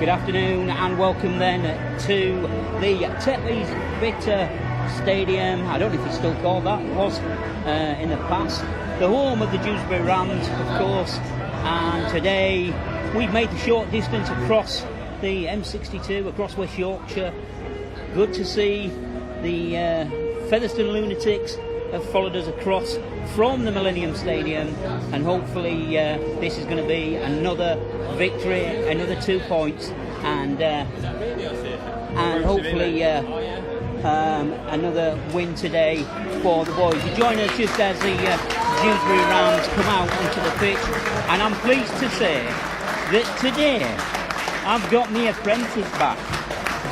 Good afternoon and welcome then to the Tetley's Bitter Stadium. I don't know if it's still called that, it was in the past. The home of the Dewsbury Rams, of course, and today we've made the short distance across the M62, across West Yorkshire. Good to see the Featherstone Lunatics have followed us across from the Millennium Stadium, and hopefully this is going to be another victory, another 2 points, and hopefully another win today for the boys. You join us just as the Dewsbury Rams come out onto the pitch, and I'm pleased to say that today I've got my apprentice back.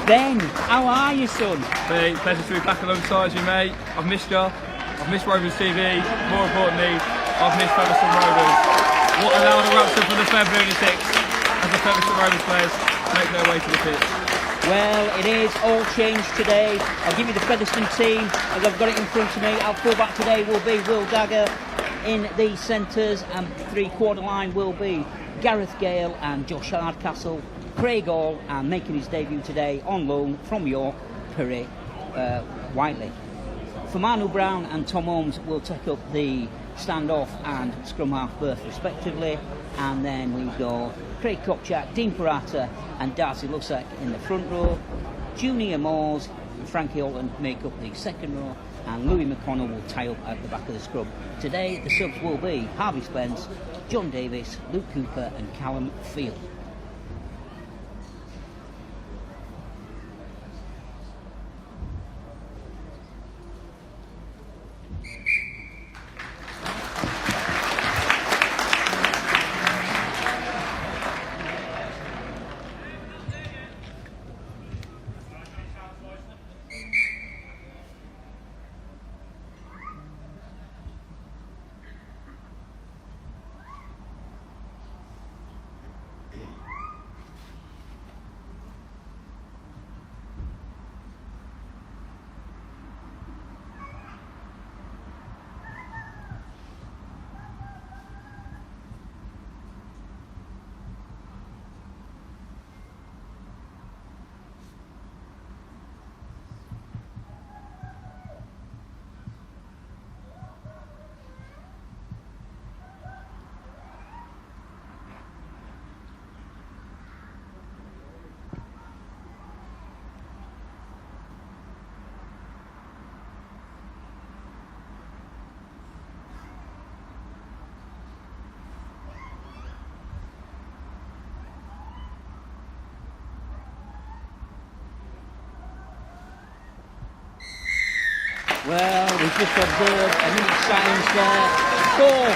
Ben, how are you, son? Hey, pleasure to be back alongside you, mate. I've missed you. I've missed Rovers TV. More importantly, I've missed Featherstone Rovers. What a loud eruption from the Fev Lunatics as the Featherstone Rovers players make their way to the pitch. Well, it is all changed today. I'll give you the Featherstone team as I've got it in front of me. Our fullback today will be Will Dagger in the centres, and three-quarter line will be Gareth Gale and Josh Hardcastle. Craig Hall, and making his debut today on loan from York, Perry Whiteley. Famanu Brown and Tom Holmes will take up the standoff and scrum half berth respectively, and then we've got Craig Kopchak, Dean Parata and Darcy Lussack in the front row. Junior Moores and Frankie Alton make up the second row, and Louis McConnell will tie up at the back of the scrum. Today the subs will be Harvey Spence, John Davis, Luke Cooper and Callum Field. Well, we've just observed a minute's silence there for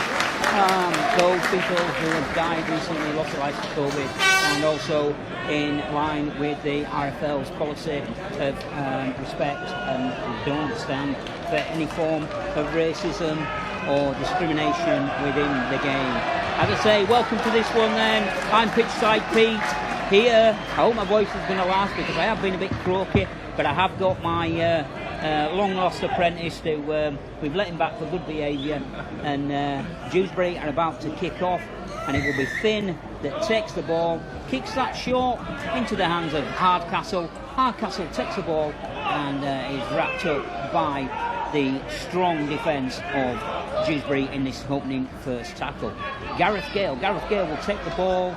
those people who have died recently, lost their lives to COVID, and also in line with the RFL's policy of respect and don't stand for any form of racism or discrimination within the game. As I say, welcome to this one then. I'm Pitchside Pete here. I hope my voice is going to last because I have been a bit croaky, but I have got my long lost apprentice who we've let him back for good behaviour, and Dewsbury are about to kick off, and it will be Finn that takes the ball, kicks that short into the hands of Hardcastle. Hardcastle takes the ball and is wrapped up by the strong defence of Dewsbury in this opening first tackle. Gareth Gale will take the ball.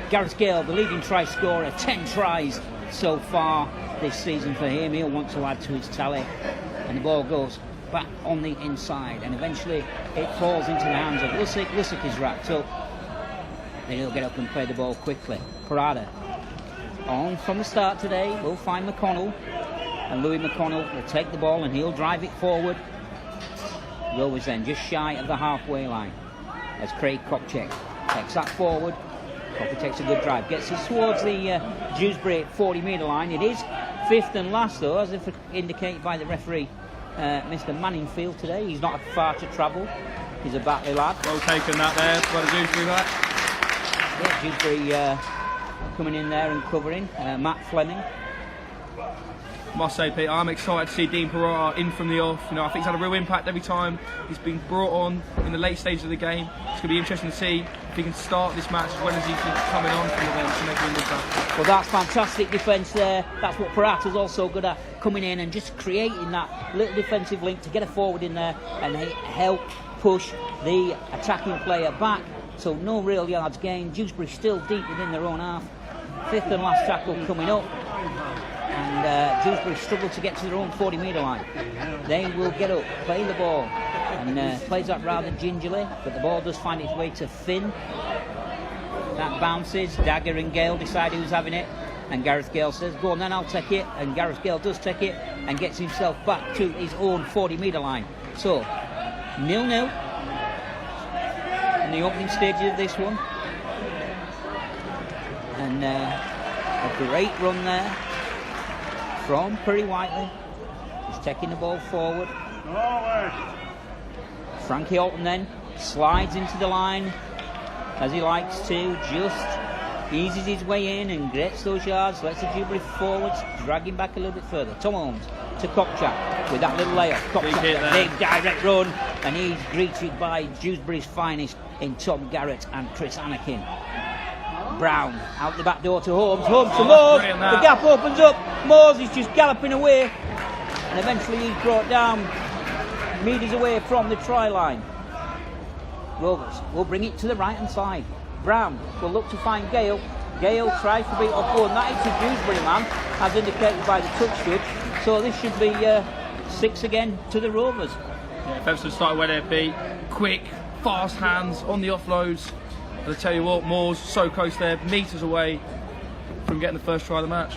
Gareth Gale, the leading try scorer, 10 tries so far this season for him. He'll want to add to his tally, and the ball goes back on the inside, and eventually it falls into the hands of Lussack. Lussack is wrapped up, then he'll get up and play the ball quickly. Parada on from the start today will find McConnell, and Louis McConnell will take the ball and he'll drive it forward. Rovers then just shy of the halfway line as Craig Kopchak takes that forward. Kopchak takes a good drive, gets it towards the Dewsbury 40-metre line. It is fifth and last though, as if indicated by the referee, Mr. Manningfield today. He's not far to travel. He's a Batley lad. Well taken that there by the Dewsbury back. Yeah, Dewsbury coming in there and covering. Matt Fleming. Must say, Pete, I'm excited to see Dean Peralta in from the off. You know, I think he's had a real impact every time he's been brought on in the late stages of the game. It's going to be interesting to see if he can start this match as well as he's coming on from the bench and making an impact. Well, that's fantastic defence there. That's what Peralta's also good at, coming in and just creating that little defensive link to get a forward in there and help push the attacking player back. So no real yards gained. Dewsbury still deep within their own half. 5th and last tackle coming up. And Dewsbury struggle to get to their own 40-metre line. They will get up, play the ball, and plays that rather gingerly, but the ball does find its way to Finn. That bounces. Dagger and Gale decide who's having it, and Gareth Gale says, go on then, I'll take it. And Gareth Gale does take it and gets himself back to his own 40-metre line. So 0-0 in the opening stages of this one. And a great run there from Perry Whiteley. He's taking the ball forward. Frankie Alton then slides into the line as he likes to, just eases his way in and gets those yards, lets the Dewsbury forwards, dragging back a little bit further. Tom Holmes to Kopchak with that little layup. Kopchak, big direct run, and he's greeted by Dewsbury's finest in Tom Garrett and Chris Anakin. Brown out the back door to Holmes. Holmes to Moores. The gap opens up. Moores is just galloping away, and eventually he's brought down metres away from the try line. Rovers will bring it to the right hand side. Brown will look to find Gale. Gale tries to beat off one. That is a Dewsbury man, as indicated by the touch judge. So this should be 6 again to the Rovers. Yeah, Featherstone started where they're beat. Quick, fast hands on the offloads. I'll tell you what, Moore's so close there, metres away from getting the first try of the match.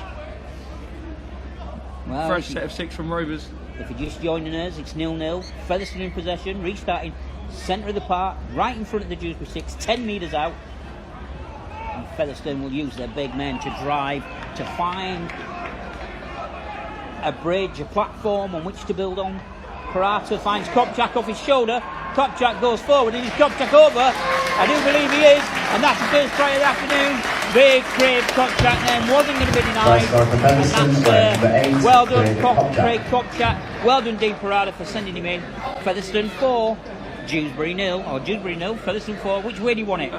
Well, fresh set of 6 from Rovers. If you're just joining us, it's 0-0. Featherstone in possession, restarting centre of the park, right in front of the Dewsbury 6, 10 metres out. And Featherstone will use their big men to drive, to find a bridge, a platform on which to build on. Peralta finds Kopchak off his shoulder. Kopchak goes forward, and is Kopchak over? I do believe he is, and that's the first try of the afternoon. Big Craig Kopchak then wasn't going to be denied. And that's well done, Craig Kopchak. Well done, Dean Peralta, for sending him in. Featherstone 4, Dewsbury 0, or Dewsbury 0, Featherstone 4. Which way do you want it?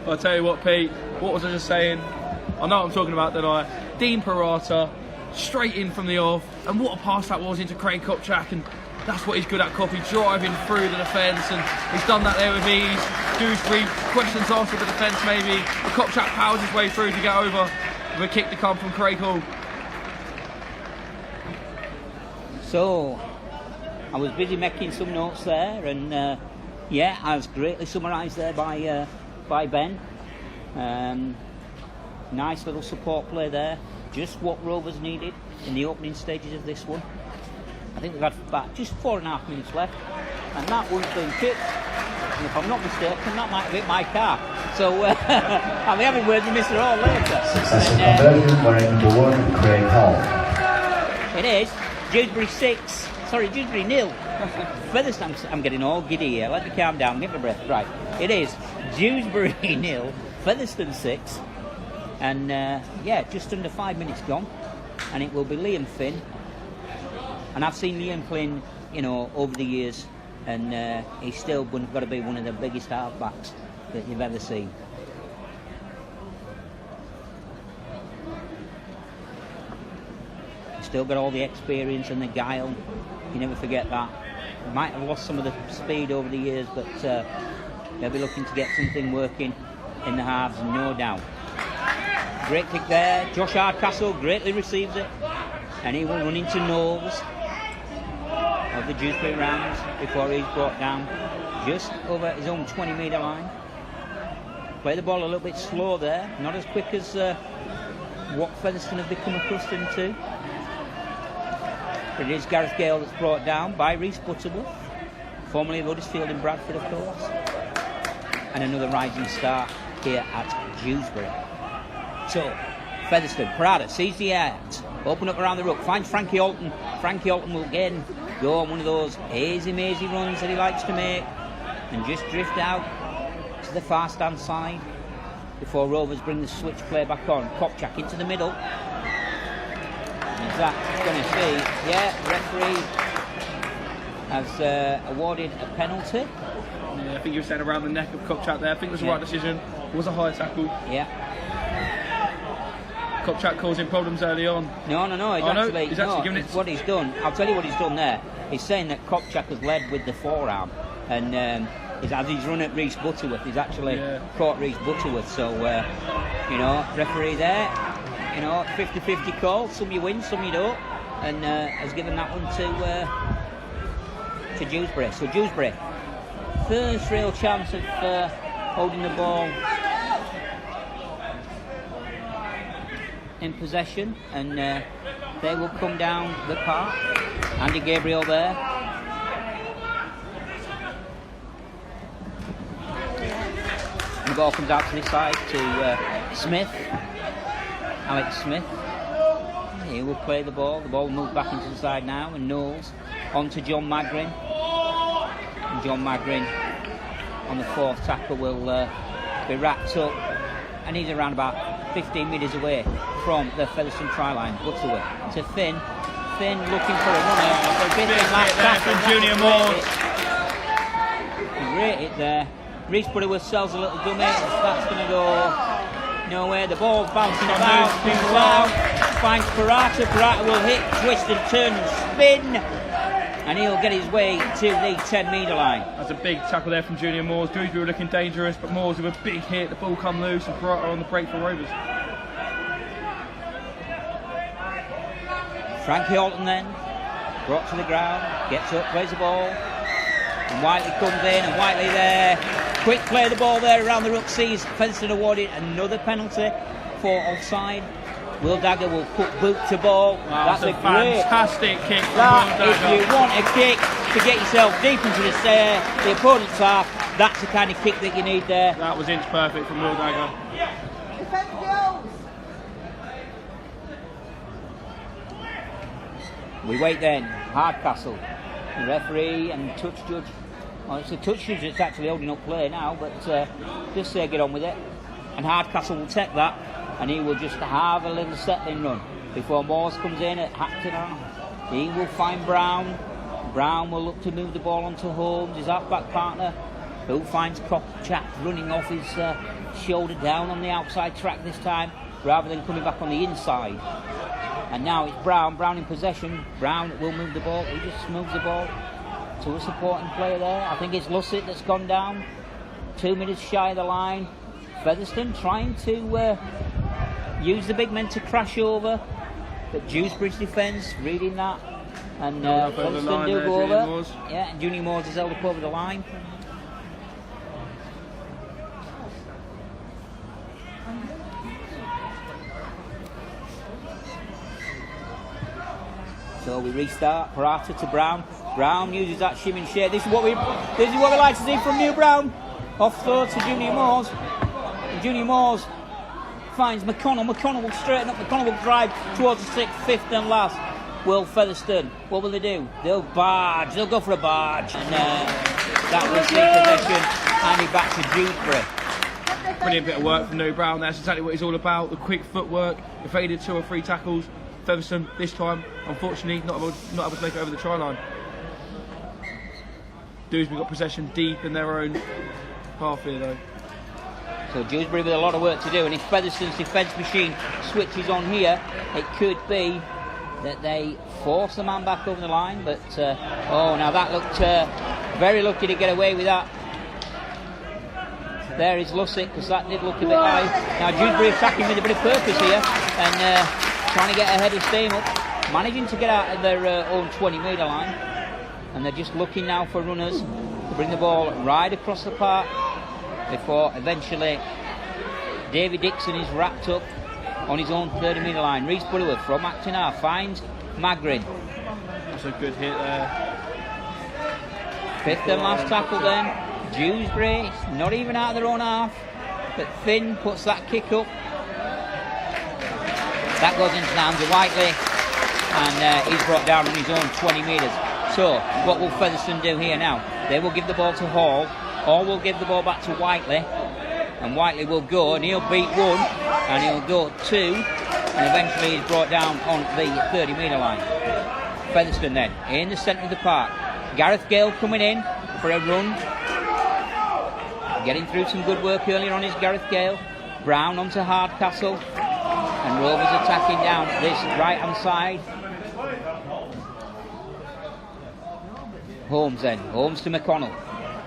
I'll tell you what, Pete. What was I just saying? I know what I'm talking about, don't I? Dean Peralta, straight in from the off, and what a pass that was into Craig Kopchak, and that's what he's good at, Coffey, driving through the defence, and he's done that there with ease. Dewsbury, questions asked of the defence maybe, but Kopchak powers his way through to get over with a kick to come from Craig Hall. So, I was busy making some notes there, and yeah, I was greatly summarised there by Ben. Nice little support play there, just what Rovers needed in the opening stages of this one. I think we've had about just 4.5 minutes left, and that one's been kicked. And if I'm not mistaken, that might have hit my car. So I'll be having words with Mr. Hall later. Successful conversion wearing number 1, Craig Hall. It is Dewsbury 0. Featherstone, I'm getting all giddy here. Let me calm down, get my breath. Right, it is Dewsbury 0, Featherstone 6, and yeah, just under 5 minutes gone, and it will be Liam Finn. And I've seen Liam playing, you know, over the years, and he's still got to be one of the biggest halfbacks that you've ever seen. He's still got all the experience and the guile. You never forget that. He might have lost some of the speed over the years, but they'll be looking to get something working in the halves, no doubt. Great kick there. Josh Hardcastle greatly receives it, and he will run into Knowles of the Dewsbury Rams before he's brought down just over his own 20-metre line. Play the ball a little bit slow there, not as quick as what Featherstone have become accustomed to. But it is Gareth Gale that's brought down by Rhys Butterworth, formerly of Huddersfield in Bradford, of course. And another rising star here at Dewsbury. So, Featherstone, Peralta sees the out, open up around the ruck, finds Frankie Alton. Frankie Alton will again go on one of those hazy mazy runs that he likes to make and just drift out to the far stand side before Rovers bring the switch play back on. Kopchak into the middle. Is that going to see? Yeah, referee has awarded a penalty. Yeah, I think you were saying around the neck of Kopchak there. I think it was the right decision. It was a high tackle. Yeah. Kopchak causing problems early on. No. He's actually giving it. What he's done, I'll tell you what he's done there. He's saying that Kopchak has led with the forearm, and as he's run at Reece Butterworth, he's actually caught Reece Butterworth. So, referee there, 50-50 call. Some you win, some you don't, and has given that one to Dewsbury. So Dewsbury, first real chance of holding the ball in possession, and they will come down the park. Andy Gabriel there. And the ball comes out to this side to Smith, Alex Smith. He will play the ball. The ball will move back into the side now, and Knowles on to John Magrin. And John Magrin on the fourth tackle will be wrapped up, and he's around about 15 metres away from the Featherstone try line. Butterworth to Finn. Finn looking for a runner. Big hit there from Junior Moore. Great hit there. Reece Butterworth sells a little dummy. That's going to go nowhere. The ball's bouncing about. People out. Finds Parata. Parata will hit, twist and turn and spin. And he'll get his way to the 10-metre line. That's a big tackle there from Junior Moores. Dewsbury were looking dangerous, but Moores with a big hit. The ball come loose, and Parata on the break for Rovers. Frankie Alton then, brought to the ground, gets up, plays the ball, and Whiteley comes in, and Whiteley there, quick play of the ball there around the ruck, sees Featherstone awarded another penalty for offside. Will Dagger will put boot to ball. Wow, that's a fantastic kick from that, Will Dagger. If you want a kick to get yourself deep into the opponent's half, that's the kind of kick that you need there. That was inch perfect from Will Dagger. We wait then, Hardcastle, the referee and touch judge. Well, it's a touch judge that's actually holding up play now, but just say get on with it. And Hardcastle will take that, and he will just have a little settling run before Moores comes in at Hackton. He will find Brown. Brown will look to move the ball onto Holmes, his half-back partner, who finds Kopchak running off his shoulder down on the outside track this time, rather than coming back on the inside. And now it's Brown in possession. Brown will move the ball. He just moves the ball to a supporting player there. I think it's Lussick that's gone down. 2 minutes shy of the line. Featherstone trying to use the big men to crash over. But Dewsbury's defence reading that. And Featherstone do go over. Yeah, and Junior Moores is held up over the line. So we restart. Parata to Brown. Brown uses that shim and shake. This is what we like to see from New Brown. Off throw to Junior Moores. And Junior Moores finds McConnell. McConnell will straighten up. McConnell will drive towards the sixth, fifth and last. Will Featherstone. What will they do? They'll barge. They'll go for a barge. And that was the possession. Handing back to Dewsbury. Brilliant bit of work from New Brown. That's exactly what he's all about. The quick footwork. Evaded 2 or 3 tackles. Featherstone this time, unfortunately, not able to make it over the try line. Dewsbury got possession deep in their own half here though. So Dewsbury with a lot of work to do, and if Featherstone's defence machine switches on here, it could be that they force the man back over the line, but now that looked very lucky to get away with that. There is Lussick, because that did look a bit high. Now Dewsbury attacking with a bit of purpose here, and trying to get ahead of staying up, managing to get out of their own 20-metre line, and they're just looking now for runners to bring the ball right across the park before eventually David Dixon is wrapped up on his own 30-metre line. Reece Butterworth from Acton half finds Magrin. That's a good hit there. Fifth and last tackle then. Dewsbury, not even out of their own half, but Finn puts that kick up. That goes into the hands of Whiteley, and he's brought down on his own 20 metres. So, what will Featherstone do here now? They will give the ball to Hall. Hall will give the ball back to Whiteley, and Whiteley will go, and he'll beat 1, and he'll go 2, and eventually is brought down on the 30-metre line. Featherstone then in the centre of the park. Gareth Gale coming in for a run. Getting through some good work earlier on is Gareth Gale. Brown onto Hardcastle, and Rovers attacking down this right-hand side. Holmes then, Holmes to McConnell.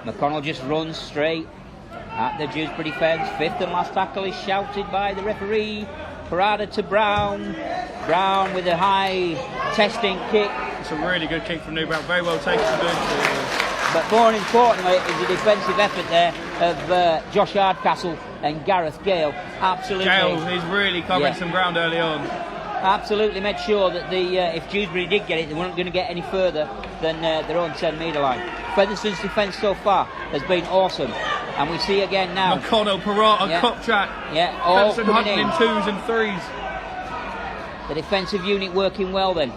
McConnell just runs straight at the Dewsbury defence. Fifth and last tackle is shouted by the referee. Parada to Brown. Brown with a high testing kick. It's a really good kick from New Brown, very well taken to do. But more importantly is the defensive effort there of Josh Hardcastle and Gareth Gale. Absolutely. Gale, he's really covering some ground early on. Absolutely made sure that if Dewsbury did get it, they weren't going to get any further than their own 10-metre line. Featherstone's defence so far has been awesome. And we see again now. McConnell, Parata, Kopchak. Yeah, all Featherstone coming hunting in 2s and 3s. The defensive unit working well then.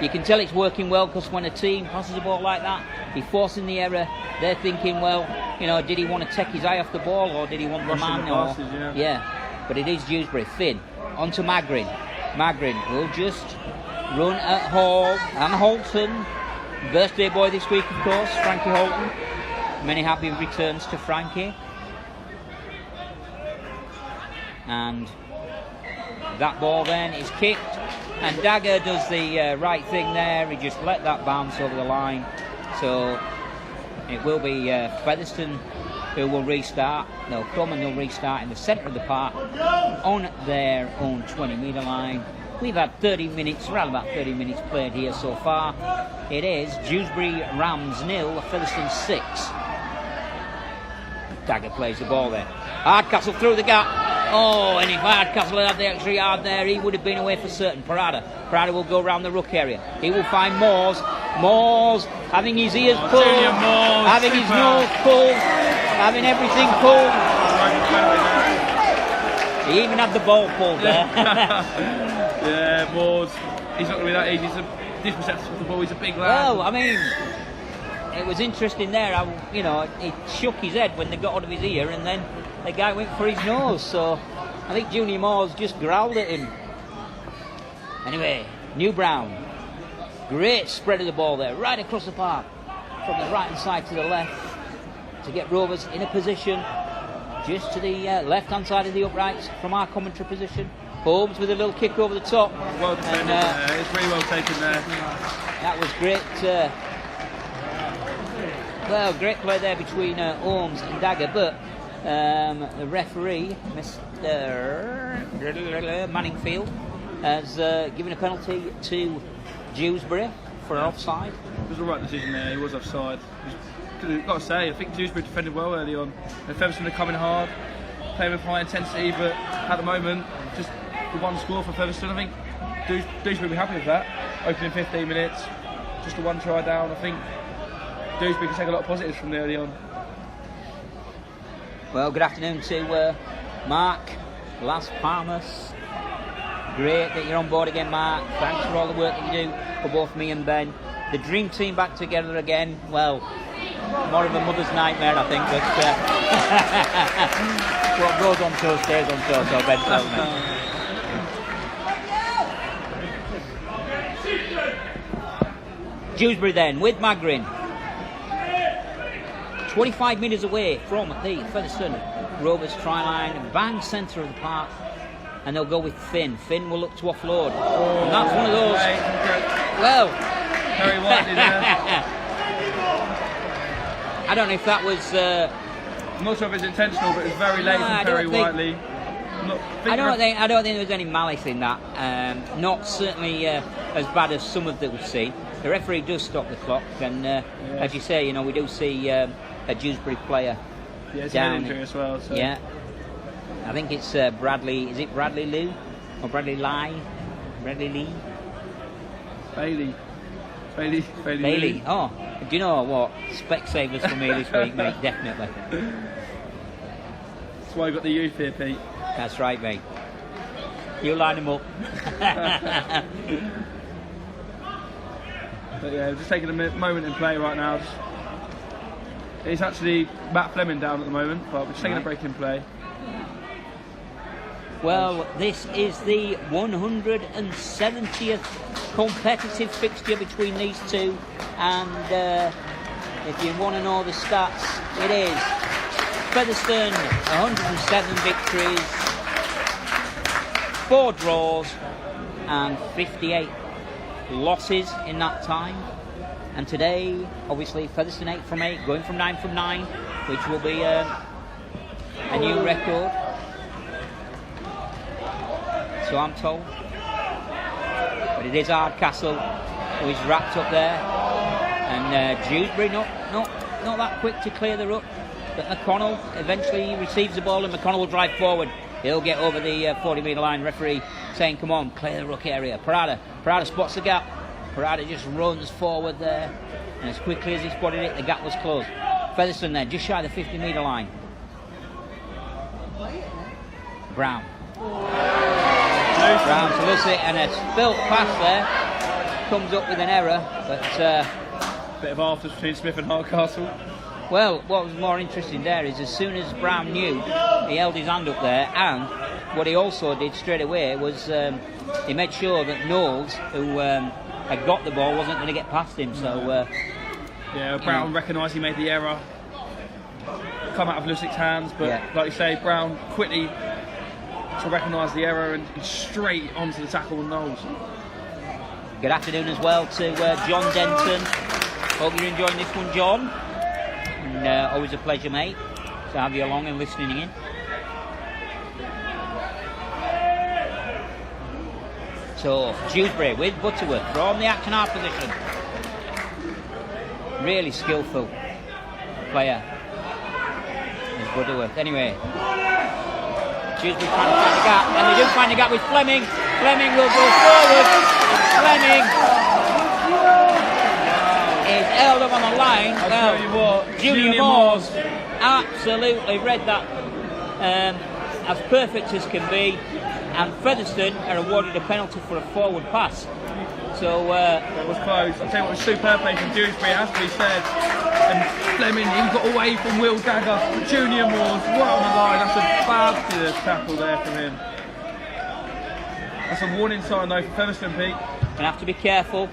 You can tell it's working well because when a team passes the ball like that, he's forcing the error. They're thinking, well, did he want to take his eye off the ball or did he want the man? But it is Dewsbury. Finn onto Magrin. Magrin will just run at Hall and Holton. Birthday boy this week, of course, Frankie Holton. Many happy returns to Frankie. And that ball then is kicked, and Dagger does the right thing there. He just let that bounce over the line. So it will be Featherstone who will restart. They'll come and they'll restart in the centre of the park on their own 20-metre line. We've had 30 minutes, around about 30 minutes played here so far. It is Dewsbury Rams 0, Featherstone 6. Dagger plays the ball there. Hardcastle through the gap. Oh, and if Hardcastle had the extra yard there, he would have been away for certain. Parada will go round the ruck area. He will find Moores. Moores having his ears pulled, having his nose pulled, having everything pulled. He even had the ball pulled there. Yeah, Moores. He's not going to be that easy. He's a disreceptive of the ball. He's a big lad. Well, I mean, it was interesting there. He shook his head when they got out of his ear, and then the guy went for his nose. So I think Junior Moores just growled at him. Anyway, New Brown, great spread of the ball there, right across the park, from the right hand side to the left, to get Rovers in a position just to the left hand side of the uprights from our commentary position. Holmes with a little kick over the top. Well defended there. It's really well taken there. That was great. Great play there between Holmes and Dagger, but the referee, Mr. Manningfield, has given a penalty to Dewsbury for an offside. It was the right decision there. He was offside. I've got to say, I think Dewsbury defended well early on. And Featherstone are coming hard, playing with high intensity, but at the moment, just the one score for Featherstone. I think Dewsbury will be happy with that. Opening 15 minutes, just a one try down. I think Dewsbury can take a lot of positives from the early on. Well, good afternoon to Mark Las Palmas. Great that you're on board again, Mark. Thanks for all the work that you do for both me and Ben. The dream team back together again. Well, more of a mother's nightmare, I think, but what goes on tour stays on tour, so Ben tells me. Dewsbury then with Magrin. 25 metres away from the Featherstone Rovers try line, bang centre of the park, and they'll go with Finn. Finn will look to offload. And that's one of those. Well, very widely there. I don't know if that was. I'm not sure if it's intentional, but it's very late from Perry Whiteley. I don't think there was any malice in that. Not certainly as bad as some of that we've seen. The referee does stop the clock, and as you say, we do see a Dewsbury player it's down. an injury as well. So. Yeah, I think it's Bradley. Is it Bradley Lou or Bradley Lee? Bradley Lee. Bailey. Bailey. Oh, do you know what? Specsavers for me this week, mate. Definitely. That's why I got the youth here, Pete. That's right, mate. You line them up. But yeah, just taking a moment in play right now. It's actually Matt Fleming down at the moment, but we're just taking a break in play. Well, this is the 170th competitive fixture between these two, and if you want to know the stats, it is Featherstone 107 victories, 4 draws and 58 losses in that time. And today, obviously, Featherstone 8 from 8, going from 9 from 9, which will be a new record, so I'm told. But it is Hardcastle who is wrapped up there, and Dewsbury not that quick to clear the ruck. But McConnell eventually receives the ball, and McConnell will drive forward. He'll get over the 40-metre line. Referee saying, "Come on, clear the ruck area." Parada spots the gap. Parada just runs forward there, and as quickly as he spotted it, the gap was closed. Featherstone there, just shy of the 50-metre line. Brown to Lucy, and a spilt pass there. Comes up with an error, but bit of afters between Smith and Hardcastle. Well, what was more interesting there is as soon as Brown knew, he held his hand up there, and what he also did straight away was he made sure that Knowles, who had got the ball, wasn't going to get past him. So Brown recognised he made the error, come out of Lusik's hands, but like you say, Brown quickly to recognise the error and straight onto the tackle with Knowles. Good afternoon as well to John Denton. Hope you're enjoying this one, John. And always a pleasure, mate, to have you along and listening in. So Dewsbury with Butterworth from the action half position. Really skillful player is Butterworth. Anyway, Dewsbury trying to find the gap, and they do find the gap with Fleming. Fleming will go forward. Fleming is held up on the line. I'll tell you what, Junior Moores absolutely read that as perfect as can be, and Featherstone are awarded a penalty for a forward pass. So that was close. I'll tell you what, was superb play from Dewsbury, has to be said. And Fleming, he got away from Will Dagger. Junior Moores, right on the line. That's a fabulous tackle there from him. That's a warning sign though for Featherstone, Pete. Gonna have to be careful.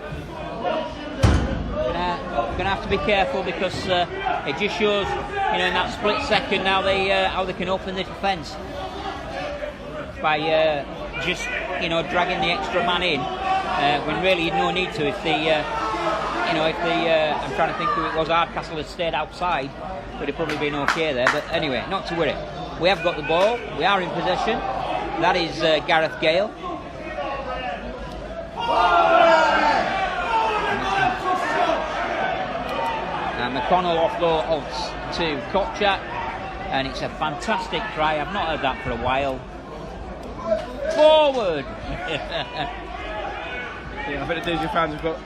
Gonna have to be careful because it just shows, in that split second now how they can open the defence by just dragging the extra man in when really no need to. If the I'm trying to think who it was, Hardcastle had stayed outside, would have probably been okay there. But anyway, not to worry. We have got the ball. We are in possession. That is Gareth Gale. And McConnell offloads to Kotchak, and it's a fantastic try. I've not heard that for a while. Forward! Yeah, I think the Dewsbury fans have got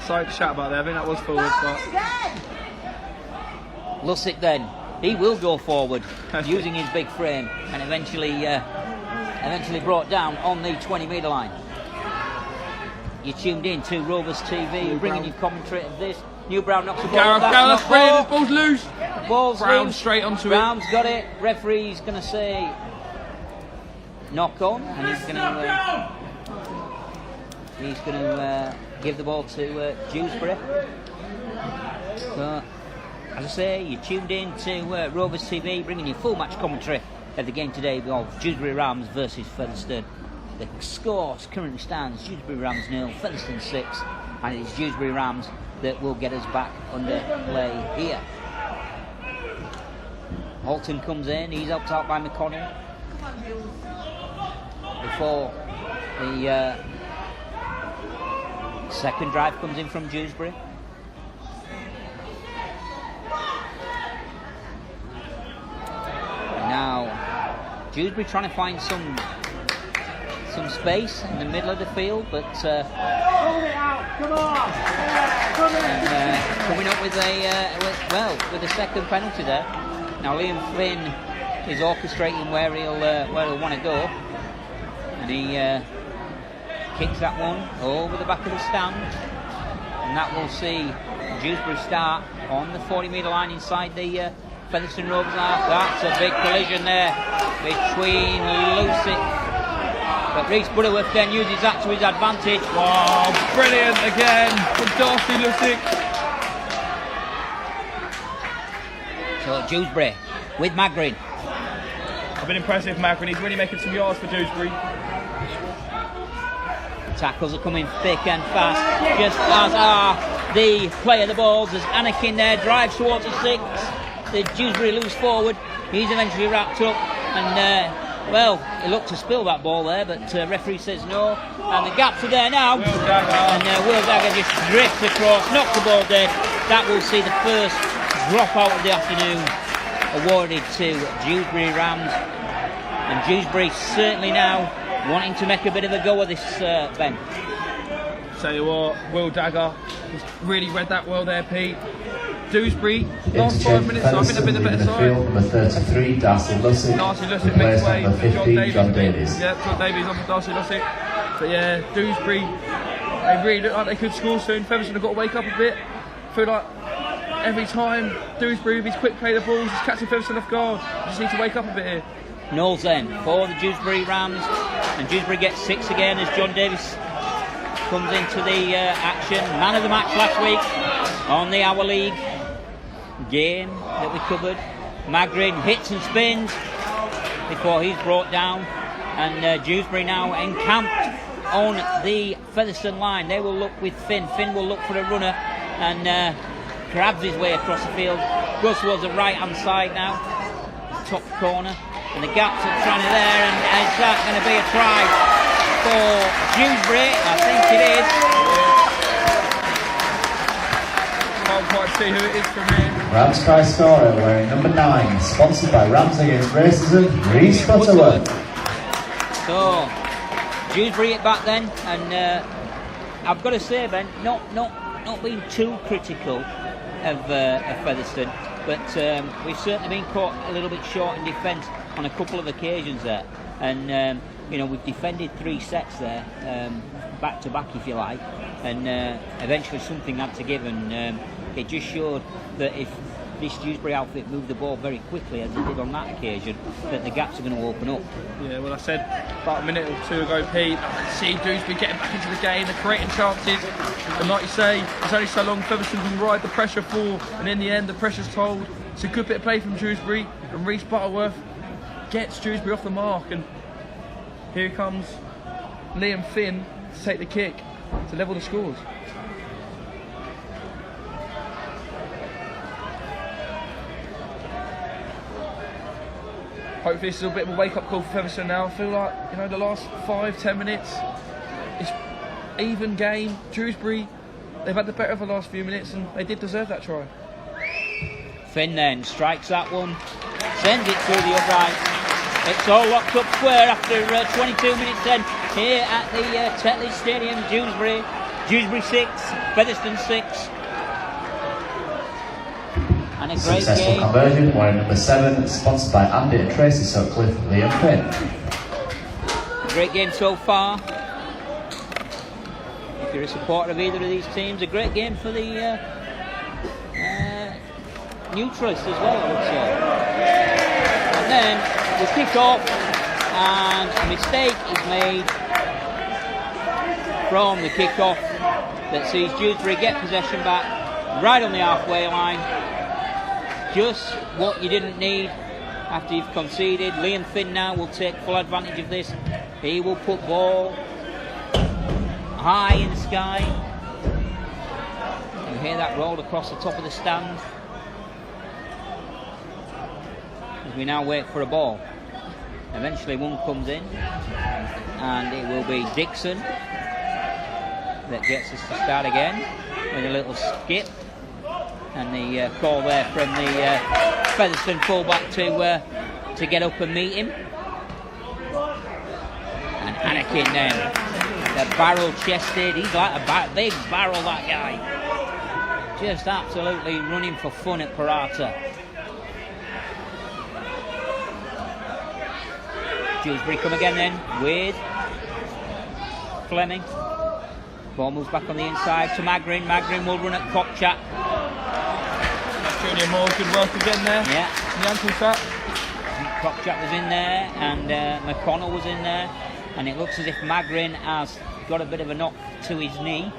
something to shout about there. I think that was forward. But Lusick then, he will go forward using his big frame, and eventually brought down on the 20-metre line. You tuned in to Rovers TV, bringing you commentary of this. New Brown knocks the ball. Gareth, brilliant. Ball's loose. Ball's Brown loose. straight onto Brown's got it. Referee's going to say knock on, and he's going to give the ball to Dewsbury. So, as I say, you tuned in to Rovers TV, bringing you full match commentary of the game today of Dewsbury Rams versus Featherstone. The score currently stands Dewsbury Rams 0, Featherstone 6, and it is Dewsbury Rams that will get us back under play here. Holton comes in, he's helped out by McConnell before the second drive comes in from Dewsbury. And now Dewsbury trying to find some space in the middle of the field, but coming up with a second penalty there. Now Liam Flynn is orchestrating where he'll want to go, and he kicks that one over the back of the stand, and that will see Dewsbury start on the 40-metre line inside the Featherstone Rovers half. That's a big collision there. between Lucic. But Reece Butterworth then uses that to his advantage. Wow, brilliant again from Darcy Lucic. So Dewsbury with Magrin. I've been impressed with Magrin. He's really making some yards for Dewsbury. Tackles are coming thick and fast, just as are the play of the balls as Anakin there drives towards the 6. The Dewsbury loose forward. He's eventually wrapped up and well, he looked to spill that ball there, but referee says no. And the gaps are there now. And Will Dagger just drifts across, knocks the ball dead. That will see the first drop out of the afternoon awarded to Dewsbury Rams. And Dewsbury certainly now wanting to make a bit of a go of this, Ben. Tell you what, Will Dagger has really read that well there, Pete. Dewsbury, last 5 minutes, so I think they've been the better side. Number 33, Darcy Lucic. Darcy Lucic makes way Number for 15, John Davies. Yeah, John Davies on for Darcy Lucic. But yeah, Dewsbury, they really look like they could score soon. Featherstone have got to wake up a bit. I feel like every time Dewsbury with his quick play the balls is catching Featherstone off guard. Just need to wake up a bit here. Knowles then for the Dewsbury Rams, and Dewsbury gets 6 again as John Davis comes into the action. Man of the match last week on the Our League game that we covered. Magrin hits and spins before he's brought down, and Dewsbury now encamped on the Featherstone line. They will look with Finn. Finn will look for a runner and grabs his way across the field, goes towards the right hand side now, top corner, and the gaps are trying to there, and is that going to be a try for Dewsbury? I think it is. Can't quite see who it is from here. Rams try scorer wearing number 9, sponsored by Rams Against Racism, Reece Butterworth. So Dewsbury it back then, and I've got to say, Ben, not being too critical of Featherstone, but we've certainly been caught a little bit short in defence on a couple of occasions there, and you know, we've defended 3 sets there, back to back if you like, and eventually something had to give, and it just showed that if this Dewsbury outfit moved the ball very quickly as they did on that occasion, that the gaps are going to open up. Yeah, well, I said about a minute or 2 ago, Pete, I can see Dewsbury getting back into the game, they're creating chances, and like you say, it's only so long Featherstone can ride the pressure for, and in the end the pressure's told. It's a good bit of play from Dewsbury, and Reece Butterworth gets Dewsbury off the mark, and here comes Liam Finn to take the kick to level the scores. Hopefully this is a bit of a wake-up call for Featherstone now. I feel like, you know, the last 5-10 minutes, it's even game. Dewsbury, they've had the better of the last few minutes, and they did deserve that try. Finn then strikes that one, sends it through the upright. It's all locked up square after 22 minutes then here at the Tetley Stadium. Dewsbury 6, Featherstone 6. And a great Successful game. conversion wearing number 7, sponsored by Andy and Tracy Sutcliffe, Liam Finn. Great game so far. If you're a supporter of either of these teams, a great game for the neutralists as well, I would say. And then we kick off, and a mistake is made from the kick-off that sees Dewsbury get possession back right on the halfway line. Just what you didn't need after you've conceded. Liam Finn now will take full advantage of this. He will put ball high in the sky. You hear that roll across the top of the stand. As we now wait for a ball. Eventually one comes in, and it will be Dixon that gets us to start again with a little skip. And the call there from the Featherstone fullback to get up and meet him. And Anakin then, the barrel-chested, he's like a big barrel, that guy. Just absolutely running for fun at Parata. Dewsbury come again then with Fleming. Ball moves back on the inside to Magrin. Magrin will run at Kopchak. Junior Moore, good work again there. Yeah. The ankle tap. Kropchak was in there, and McConnell was in there, and it looks as if Magrin has got a bit of a knock to his knee.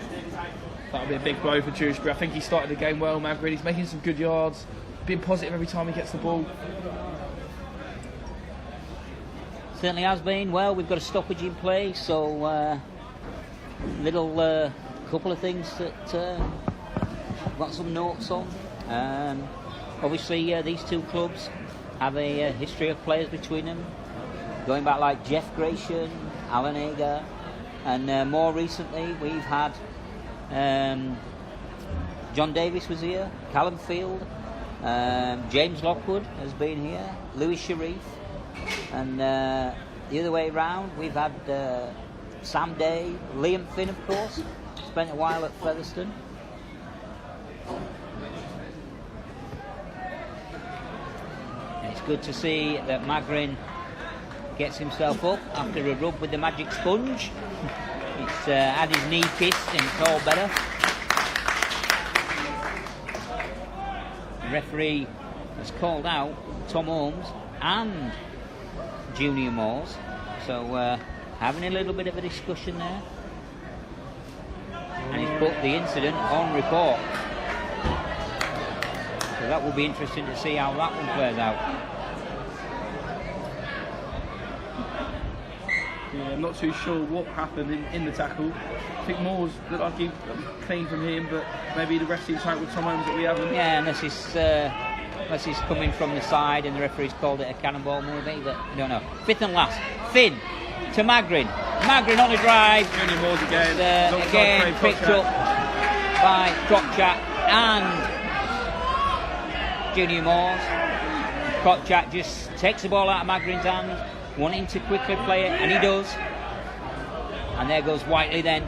That'll be a big blow for Dewsbury. I think he started the game well, Magrin. He's making some good yards, being positive every time he gets the ball. Certainly has been. Well, we've got a stoppage in play, so little couple of things that I've got some notes on. Obviously, these two clubs have a history of players between them, going back like Jeff Gratian, Alan Agar, and more recently we've had John Davis was here, Callum Field, James Lockwood has been here, Louis Sharif, and the other way round we've had Sam Day, Liam Finn of course, spent a while at Featherstone. And it's good to see that Magrin gets himself up after a rub with the magic sponge. He's had his knee kissed and it's all better. The referee has called out Tom Holmes and Junior Moores, so having a little bit of a discussion there, and he's put the incident on report, so that will be interesting to see how that one plays out. Yeah, I'm not too sure what happened in the tackle. I think Moores looked like he clean from him, but maybe the rest of the time with Tom Holmes that we haven't. Yeah, unless he's coming from the side and the referee's called it a cannonball maybe, but I don't know. Fifth and last, Finn to Magrin. Magrin on a drive. Junior Moores again. Again picked up by Kropchak and Junior Moores. Kropchak just takes the ball out of Magrin's hands, wanting to quickly play it, and he does. And there goes Whiteley then.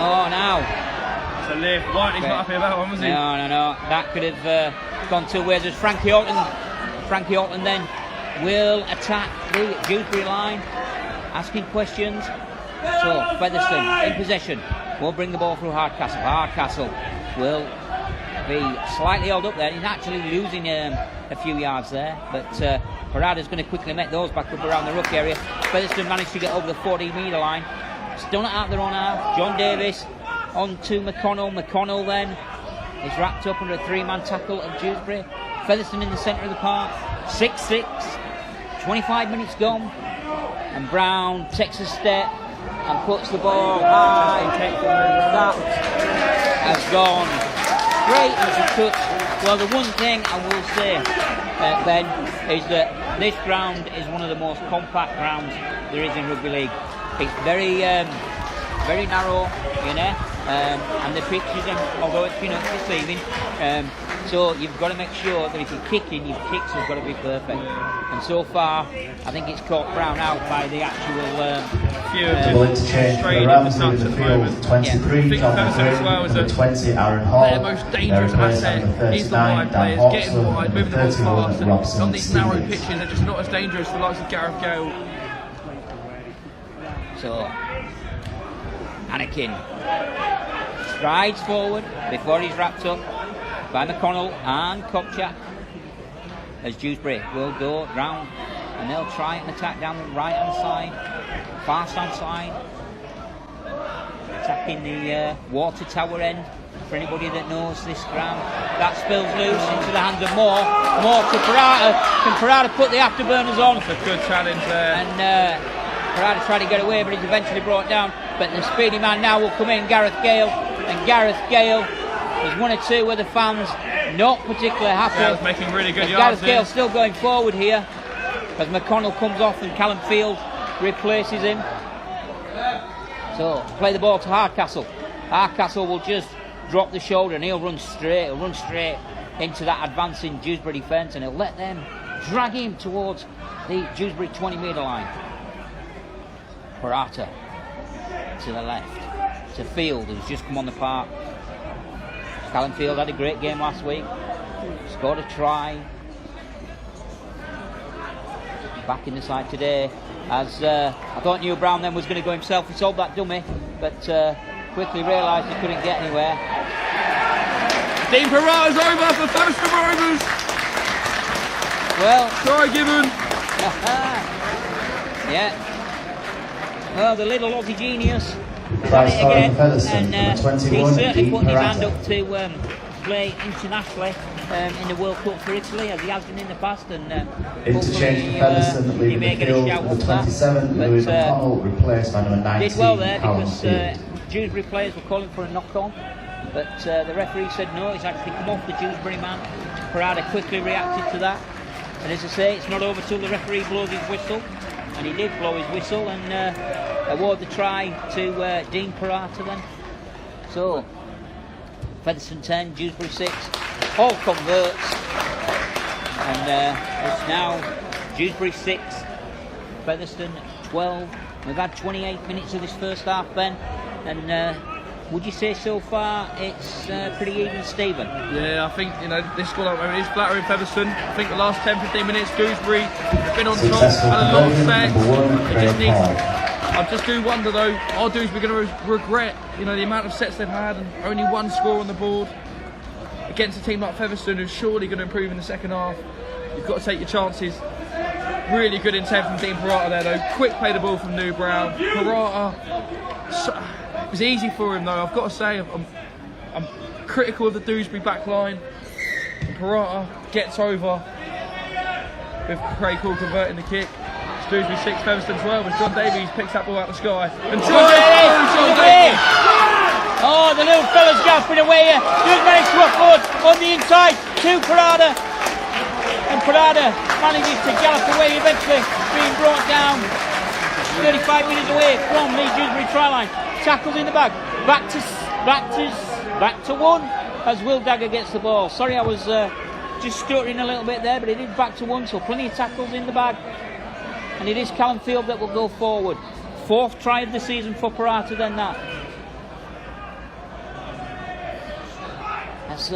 Oh, now. It's a lift. Whiteley's not happy about one, was he? No. That could have gone two ways. There's Frankie Orton then will attack the Dewsbury line, asking questions. So Featherstone in possession will bring the ball through Hardcastle. Hardcastle will be slightly held up there. He's actually losing a few yards there, but Parada's going to quickly make those back up around the ruck area. Featherstone managed to get over the 14-metre line. Still not out their own half. John Davis on to McConnell. McConnell then is wrapped up under a three-man tackle of Dewsbury. Featherstone in the centre of the park. 6-6. 25 minutes gone. And Brown takes a step and puts the ball high. That has gone straight as a touch. Well, the one thing I will say, Ben, is that this ground is one of the most compact grounds there is in rugby league. It's very narrow, you know, and the pitch is, although it's, you know, it's deceiving. So you've got to make sure that if you're kicking, your kicks have got to be perfect. And so far, I think it's caught Brown out by the actual. Double interchange for Ramsey in the field. 23, John McGrain, number 20, Aaron Hall. Their most dangerous asset is the wide players, getting wide, moving the ball fast, and on these narrow pitches, they're just not as dangerous for the likes of Gareth Gale. So Anakin strides forward before he's wrapped up by McConnell and Kropchak, as Dewsbury will go round and they'll try and attack down the right hand side, far stand side, attacking the water tower end. For anybody that knows this ground, that spills loose into the hands of Moore to Parada. Can Parada put the afterburners on? That's a good challenge there. And Parada tried to get away, but he's eventually brought down. But the speedy man now will come in, Gareth Gale. And Gareth Gale, there's one or two where the fans not particularly happy. Yeah, making really good yards. Gareth Gale still going forward here, as McConnell comes off and Callum Field replaces him. So play the ball to Hardcastle. Hardcastle will just drop the shoulder and he'll run straight into that advancing Dewsbury defence, and he'll let them drag him towards the Dewsbury 20-metre line. Parata to the left to Field, who's just come on the park. Callum Field had a great game last week, scored a try. Back in the side today, as I thought Neil Brown then was going to go himself and solve that dummy, but quickly realised he couldn't get anywhere. Dean Parada's over for Featherstone Rovers. Well, try given. yeah. Well, the little Aussie genius is Try at it scorer again, for Featherstone, and number 21, he's certainly Dean putting his hand Parata. up to play internationally in the World Cup for Italy, as he has done in the past. And Interchange for Featherstone, he leaving may the get a field, shout number off that. 27, Louis But, McConnell, replaced by number 19, did well there Callum because Field. Dewsbury players were calling for a knock-on, but the referee said no, he's actually come off the Dewsbury man. Parada quickly reacted to that, and as I say, it's not over till the referee blows his whistle, and he did blow his whistle and award the try to Dean Parata then. So, Featherstone 10, Dewsbury 6, Hall converts, and it's now Dewsbury 6, Featherstone 12. We've had 28 minutes of this first half, Ben, and would you say so far it's pretty even, Stephen? Yeah, I think, this score is flattering Featherstone. I think the last 10-15 minutes, Dewsbury have been on top, Successful had a lot of conversion, sets. number 1, Craig Hall. I just do wonder though, are Dewsbury going to regret, the amount of sets they've had and only one score on the board against a team like Featherstone, who's surely going to improve in the second half. You've got to take your chances. Really good intent from Dean Parata there though. Quick play the ball from New Brown. Parata, it was easy for him though. I've got to say, I'm critical of the Dewsbury back line. Parata gets over with Craig Hall converting the kick. It's Dewsbury 6, Featherstone 12 as John Davies picks that ball out of the sky. And John Davies! Oh, the little fella's gasping away here. Dewsbury forward on the inside to Parada. And Parada manages to gallop away, eventually being brought down 35 minutes away from the Dewsbury try line. Tackles in the bag. Back to one as Will Dagger gets the ball. Sorry, I was just stuttering a little bit there, but it is back to one, so plenty of tackles in the bag. And it is Callum Field that will go forward. 4th try of the season for Parata then that. That's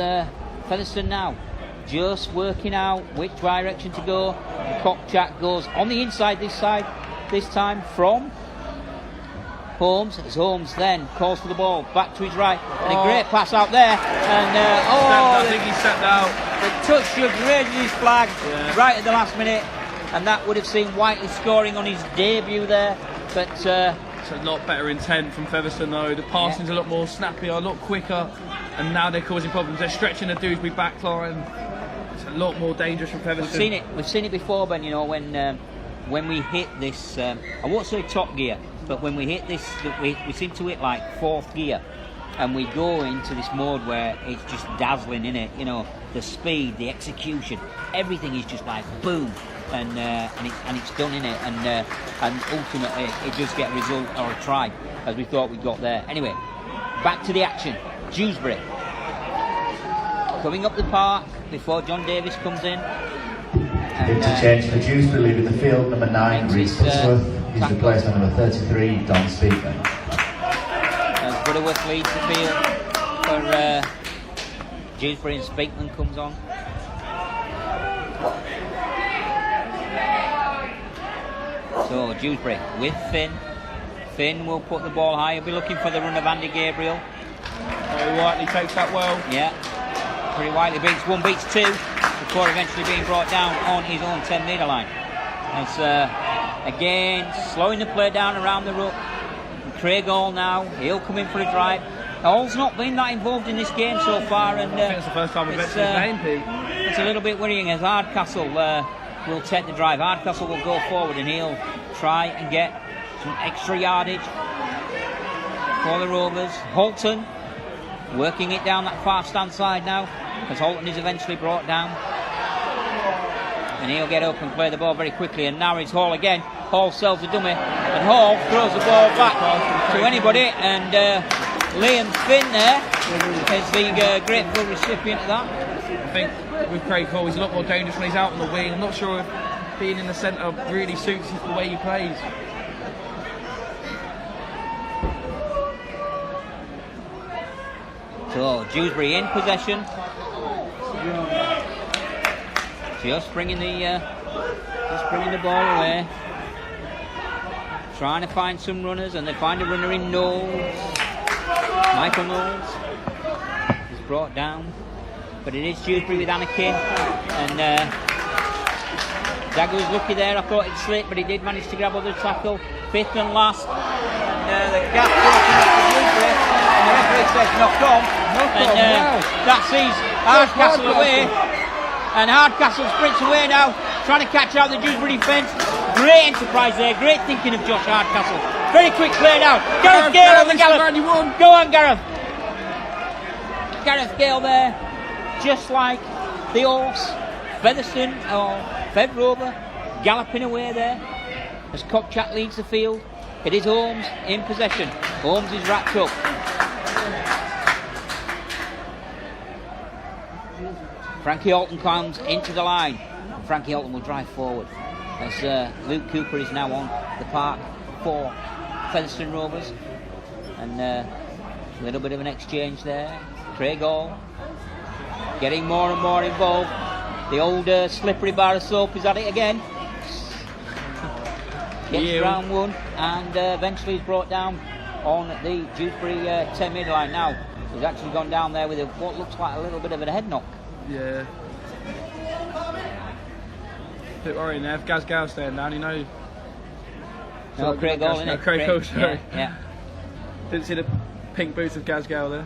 Featherstone now just working out which direction to go. The Cockchat goes on the inside this time from Holmes. As Holmes then calls for the ball back to his right, and a great pass out there. And I think he stepped out. The touch should raise his flag right at the last minute, and that would have seen Whiteley scoring on his debut there. But it's a lot better intent from Featherstone though. The passing's a lot more snappy, a lot quicker, and now they're causing problems. They're stretching the Dewsbury back line. It's a lot more dangerous from Featherstone. We've seen it before, Ben. When we hit this, I won't say top gear, but when we hit this, we seem to hit like 4th gear, and we go into this mode where it's just dazzling, innit? The speed, the execution, everything is just like boom. And it's done in it, and ultimately it does get a result or a try, as we thought we got there. Anyway, back to the action. Dewsbury coming up the park before John Davis comes in. Interchange for Dewsbury, leaving the field, number 9, Reece Butterworth. He's replaced by number 33, Don Speakman. As Butterworth leads the field for Dewsbury, and Speakman comes on. So Dewsbury with Finn. Finn will put the ball high. He'll be looking for the run of Andy Gabriel. Very Whiteley takes that well. Yeah. Pretty Whiteley beats 2 before eventually being brought down on his own 10-metre line. As again slowing the play down around the ruck. And Craig Hall now. He'll come in for a drive. Hall's not been that involved in this game so far, and I think it's the first time we've mentioned his name, Pete. It's a little bit worrying as Hardcastle will take the drive. Hardcastle will go forward and he'll try and get some extra yardage for the Rovers. Holton working it down that far stand side now, as Holton is eventually brought down, and he'll get up and play the ball very quickly. And now it's Hall again. Hall sells the dummy, and Hall throws the ball back to anybody, and Liam Finn there is the grateful recipient of that. I think with Craig Hall, he's a lot more dangerous when he's out on the wing. I'm not sure if being in the centre really suits the way he plays. So Dewsbury in possession, just bringing the ball away, trying to find some runners, and they find a runner in Knowles. Michael Knowles is brought down, but it is Dewsbury with Anakin, and Dagger was lucky there. I thought he'd slip, but he did manage to grab other tackle. 5th and last. And the gap broken up for Dewsbury. And the referee says knock on. That sees Hardcastle away. And Hardcastle sprints away now, trying to catch out the Dewsbury defence. Great enterprise there, great thinking of Josh Hardcastle. Very quick play now. Gareth Gale on the gallop. Go on, Gareth. Gareth Gale there, just like the horse, Featherstone or Fev Rover, galloping away there as Cockchat leads the field. It is Holmes in possession. Holmes is wrapped up. Frankie Alton comes into the line. Frankie Alton will drive forward as Luke Cooper is now on the park for Featherstone Rovers. And a little bit of an exchange there. Craig Hall getting more and more involved. The old slippery bar of soap is at it again. Gets round one and eventually is brought down on the Dewsbury 10 metre line. Now he's actually gone down there with what looks like a little bit of a head knock. Yeah. A bit worrying there. If Gaz Gale staying down, you know. No, Craig Hall, innit? Craig Hall, sorry. Yeah. Didn't see the pink boots of Gaz Gale there.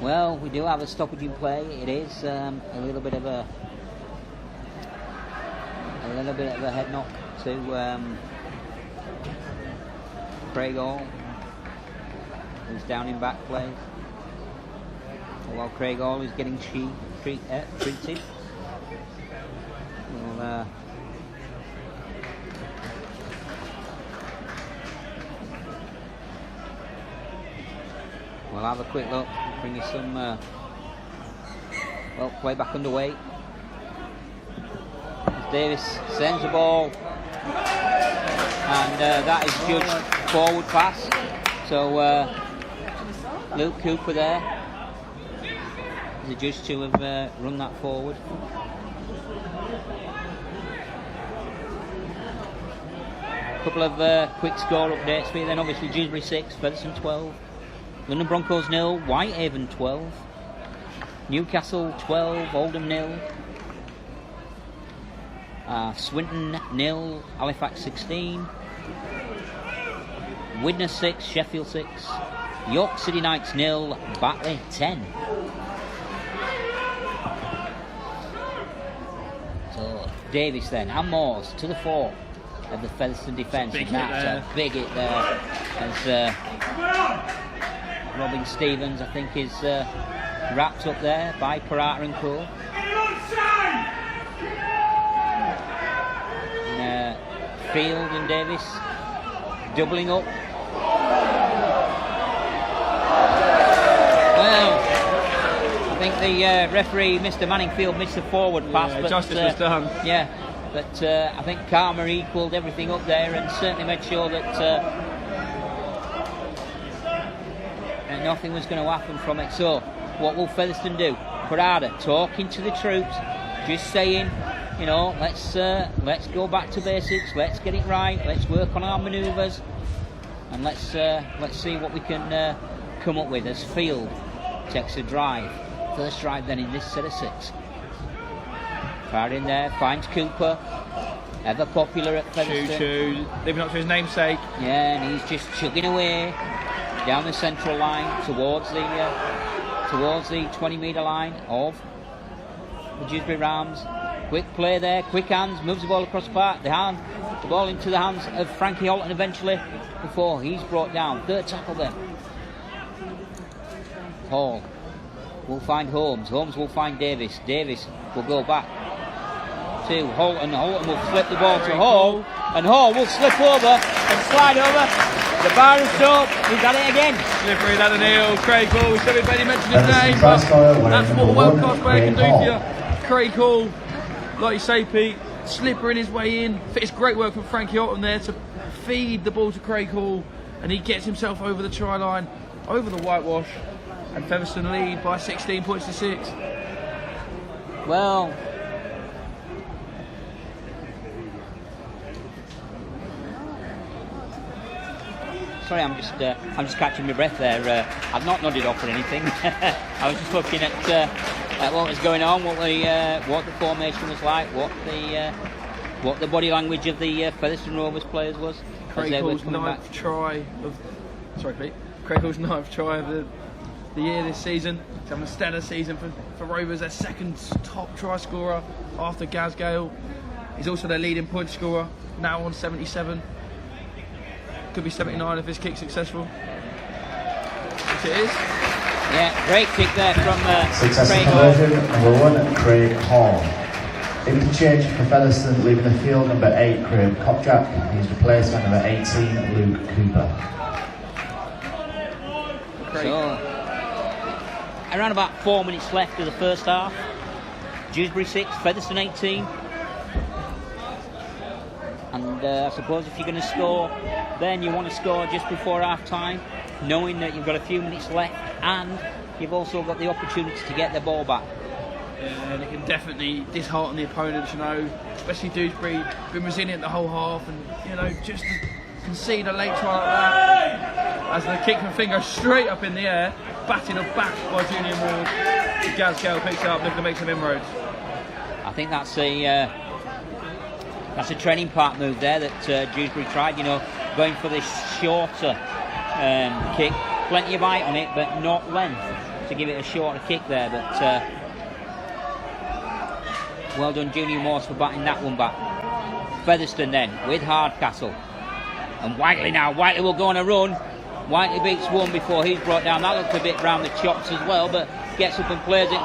Well, we do have a stoppage in play. It is a little bit of a head knock to Craig Hall, who's down in back play. While Craig Hall is getting treated. We'll have a quick look, bring you some play back underway. As Davis sends the ball, and that is judged forward pass. So Luke Cooper there is adjudged to have run that forward. A couple of quick score updates for you then. Obviously Dewsbury 6, Featherstone 12. London Broncos 0, Whitehaven 12, Newcastle 12, Oldham 0, Swinton 0, Halifax 16, Widnes 6, Sheffield 6, York City Knights 0, Batley 10. So Davis then and Moores to the fore of the Featherstone defence, and that's a big hit there as Robin Stevens, I think, is wrapped up there by Parata and Co. And, Field and Davis doubling up. Well, I think the referee, Mr. Manningfield, missed the forward pass. Yeah, but justice was done. Yeah, but I think Karma equalled everything up there and certainly made sure that nothing was going to happen from it. So what will Featherstone do? Parada talking to the troops, just saying, you know, let's go back to basics, let's get it right, let's work on our manoeuvres, and let's see what we can come up with as Field takes a drive. First drive then in this set of 6. Far in there, finds Cooper, ever popular at Featherstone. Choo-choo, living up to his namesake. Yeah, and he's just chugging away down the central line towards the 20 metre line of the Dewsbury Rams. Quick play there, quick hands, moves the ball across the park, the ball into the hands of Frankie Alton eventually before he's brought down. Third tackle then. Hall will find Holmes will find Davis will go back to Holton will flip the ball to Hall, and Hall will slip over and slide over. The bar of soap, he's at it again. Slippery, that an heel. Craig Hall, we said we'd barely mentioned his name, but that's what a world-class player can do for you. Craig Hall, like you say, Pete, slippering his way in. It's great work from Frankie Alton there to feed the ball to Craig Hall, and he gets himself over the try line, over the whitewash, and Featherstone lead by 16 points to 6. Well, sorry, I'm just catching my breath there. I've not nodded off or anything. I was just looking at what was going on, what the formation was like, what the body language of the Featherstone Rovers players was. Craig Hall's ninth try of the year this season. He's having a stellar season for Rovers, their second top try scorer after Gaz Gale. He's also their leading point scorer, now on 77. Could be 79 if his kick's successful. Which it is. Yeah, great kick there from Successful Craig Hall. conversion, number 1, Craig Hall. Interchange for Featherstone, leaving the field, number 8, Graham Kopchak. He's replaced by number 18, Luke Cooper. So, around about 4 minutes left of the first half. Dewsbury 6, Featherstone 18. And I suppose if you're going to score, then you want to score just before half time, knowing that you've got a few minutes left and you've also got the opportunity to get the ball back. Yeah, and it can definitely dishearten the opponents, you know, especially Dewsbury, been resilient the whole half, and you know, just to concede a late try like that, as the kick from Finn goes straight up in the air, batted up back by Junior Ward. Gaz Gale picks it up, looking to make some inroads. I think that's a training part move there that Dewsbury tried, you know, going for this shorter kick, plenty of height on it, but not length, to give it a shorter kick there. But well done, Junior Morse, for batting that one back. Featherstone then with Hardcastle, and Whiteley now. Whiteley will go on a run. Whiteley beats one before he's brought down. That looks a bit round the chops as well, but gets up and plays it.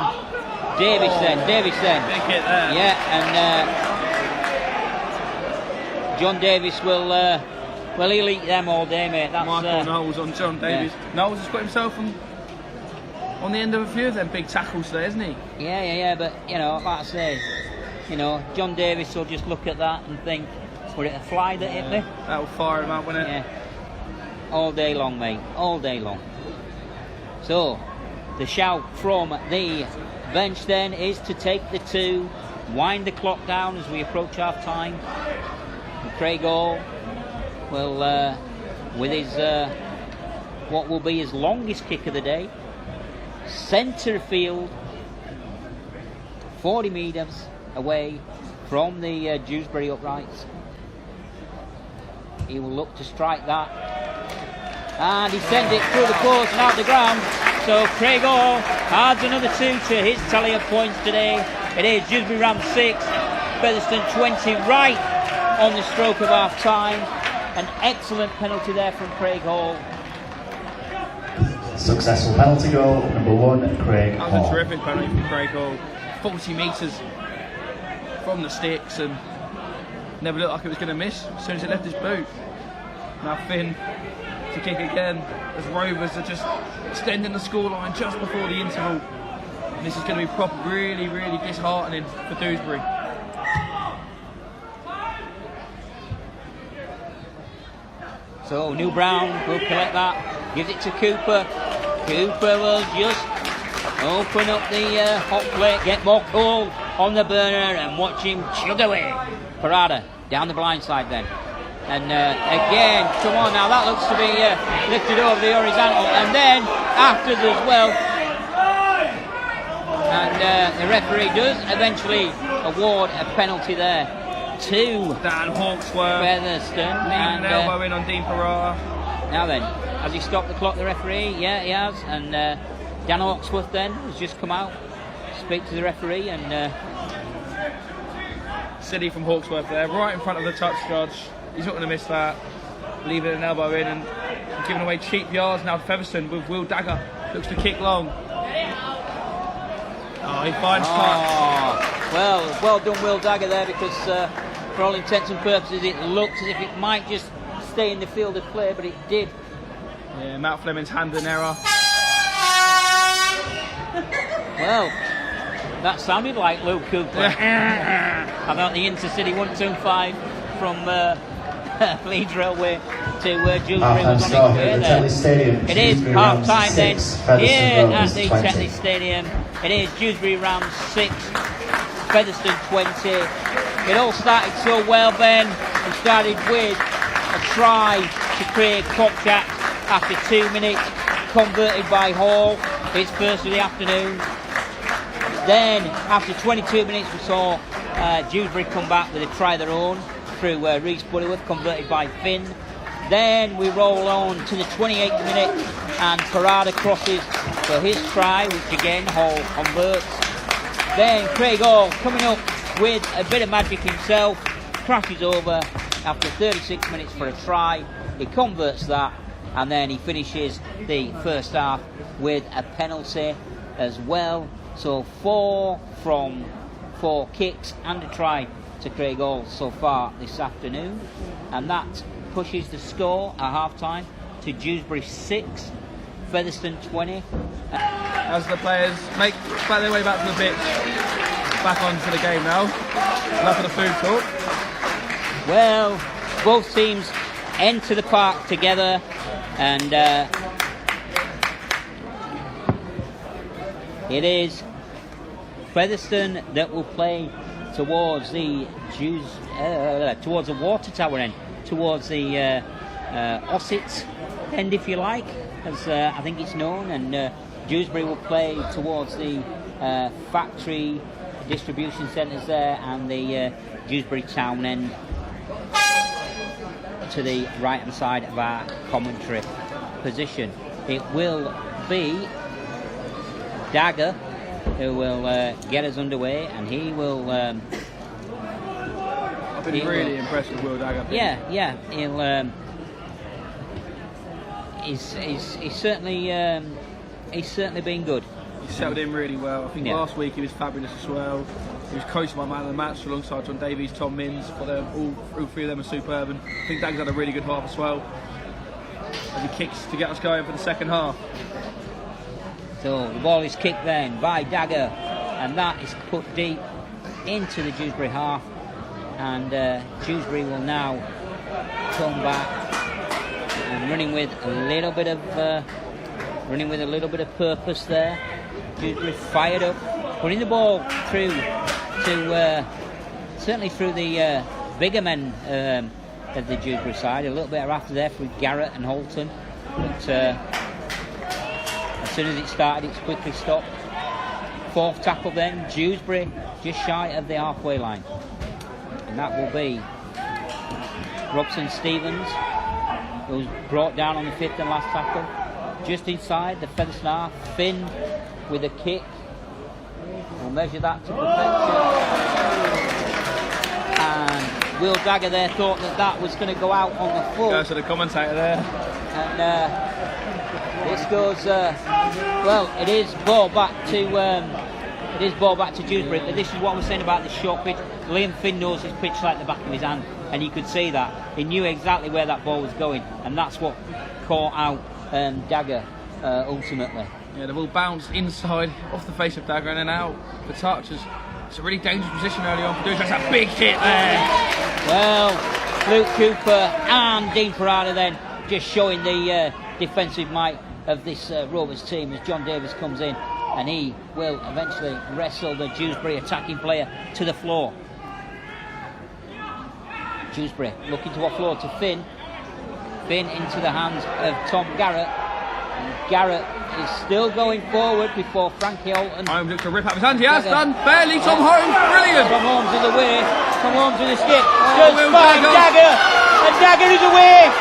Davis then. Big hit there. Yeah, and John Davis will he'll eat them all day, mate. That's Michael Knowles on John Davis. Yeah. Knowles has put himself on the end of a few of them big tackles today, isn't he? Yeah, but you know, like I say, you know, John Davis will just look at that and think, was it a fly that hit me? That'll fire him out, won't it? Yeah. All day long, mate. All day long. So, the shout from the bench then is to take the 2, wind the clock down as we approach half time. And Craig Hall will, with his what will be his longest kick of the day, centre field, 40 metres away from the Dewsbury uprights. He will look to strike that, and he sends it through the post and out the ground. So Craig Hall adds another 2 to his tally of points today. It is Dewsbury Rams 6, Featherstone 20, right on the stroke of half time. An excellent penalty there from Craig Hall. Successful penalty goal, number 1, Craig Hall. That was a terrific penalty from Craig Hall. 40 metres from the sticks, and never looked like it was going to miss as soon as it left his boot. Now Finn to kick again, as Rovers are just extending the scoreline just before the interval. And this is going to be really, really disheartening for Dewsbury. So New Brown will collect that, gives it to Cooper. Cooper will just open up the hot plate, get more coal on the burner and watch him chug away. Parada down the blind side then. And again, come on now, that looks to be lifted over the horizontal, and then afters as well. And the referee does eventually award a penalty there to Dan Hawksworth, Featherstone. leaving an elbow in on Dean Parada. Now then, has he stopped the clock, the referee? Yeah, he has. And Dan Hawksworth then has just come out, speak to the referee, and Silly from Hawksworth there, right in front of the touch judge. He's not going to miss that. Leaving an elbow in and giving away cheap yards now to Featherstone with Will Dagger. Looks to kick long. Oh, he finds touch. Well done, Will Dagger there, because for all intents and purposes it looked as if it might just stay in the field of play, but it did. Yeah, Matt Fleming's hand in error. Well, that sounded like Luke Cooper. How about the Intercity 125 from Leeds Railway to Dewsbury was on its way there. Stadium, it is half time then here at the Tetley 20. Stadium. It is Dewsbury Rams 6, Featherstone 20. It all started so well, Ben, and started with a try to to Craig Kopchak after 2 minutes, converted by Hall, his first of the afternoon. Then after 22 minutes we saw Dewsbury come back with a try of their own through Reece Butterworth, converted by Finn. Then we roll on to the 28th minute and Parada crosses for his try, which again Hall converts. Then Craig Hall coming up with a bit of magic himself, crashes over after 36 minutes for a try. He converts that, and then he finishes the first half with a penalty as well. So 4 from 4 kicks and a try to Craig Hall so far this afternoon, and that pushes the score at half time to Dewsbury 6, Featherstone 20. As the players make their way back to the pitch, back onto the game now. Enough of the food talk. Well, both teams enter the park together, and it is Featherstone that will play towards the towards the water tower end, towards the Ossett end, if you like, as I think it's known, and Dewsbury will play towards the factory distribution centres there, and the Dewsbury town end to the right hand side of our commentary position. It will be Dagger who will get us underway, and he will I've been really impressed with Will Dagger. Yeah, he'll he's certainly been good. He settled in really well. I think last week he was fabulous as well. He was coached by man of the match alongside John Davies, Tom Minns. For them, all three of them are superb. And I think Dagger's had a really good half as well, as he kicks to get us going for the second half. So the ball is kicked then by Dagger, and that is put deep into the Dewsbury half, and Dewsbury will now come back and running with a little bit of purpose there. Dewsbury fired up, putting the ball through to certainly through the bigger men of the Dewsbury side. A little bit after there through Garrett and Holton, but as soon as it started, it's quickly stopped. Fourth tackle then, Dewsbury just shy of the halfway line, and that will be Robson Stevens, who was brought down on the 5th and last tackle. Just inside the Featherstone half, Finn with a kick. We'll measure that to perfection. And Will Dagger there thought that was going to go out on the full. Goes to the commentator there. And this goes. Well, it is ball back to. It is ball back to Dewsbury. This is what I was saying about the short pitch. Liam Finn knows his pitch like the back of his hand, and he could see that. He knew exactly where that ball was going, and that's what caught out Dagger ultimately. Yeah, the ball bounced inside off the face of Dagger and then out for touch. It's a really dangerous position early on for Dewsbury. That's a big hit there. Well, Luke Cooper and Dean Parada then just showing the defensive might of this Rovers team as John Davis comes in, and he will eventually wrestle the Dewsbury attacking player to the floor. Dewsbury looking to offload to Finn. Finn into the hands of Tom Garrett. And Garrett is still going forward before Frankie Holton. I'm looking to rip out his hand. He has done fairly. Tom Holmes, brilliant. Tom Holmes is away. Tom Holmes with a skip. Will Just find Dagger. And Dagger is away.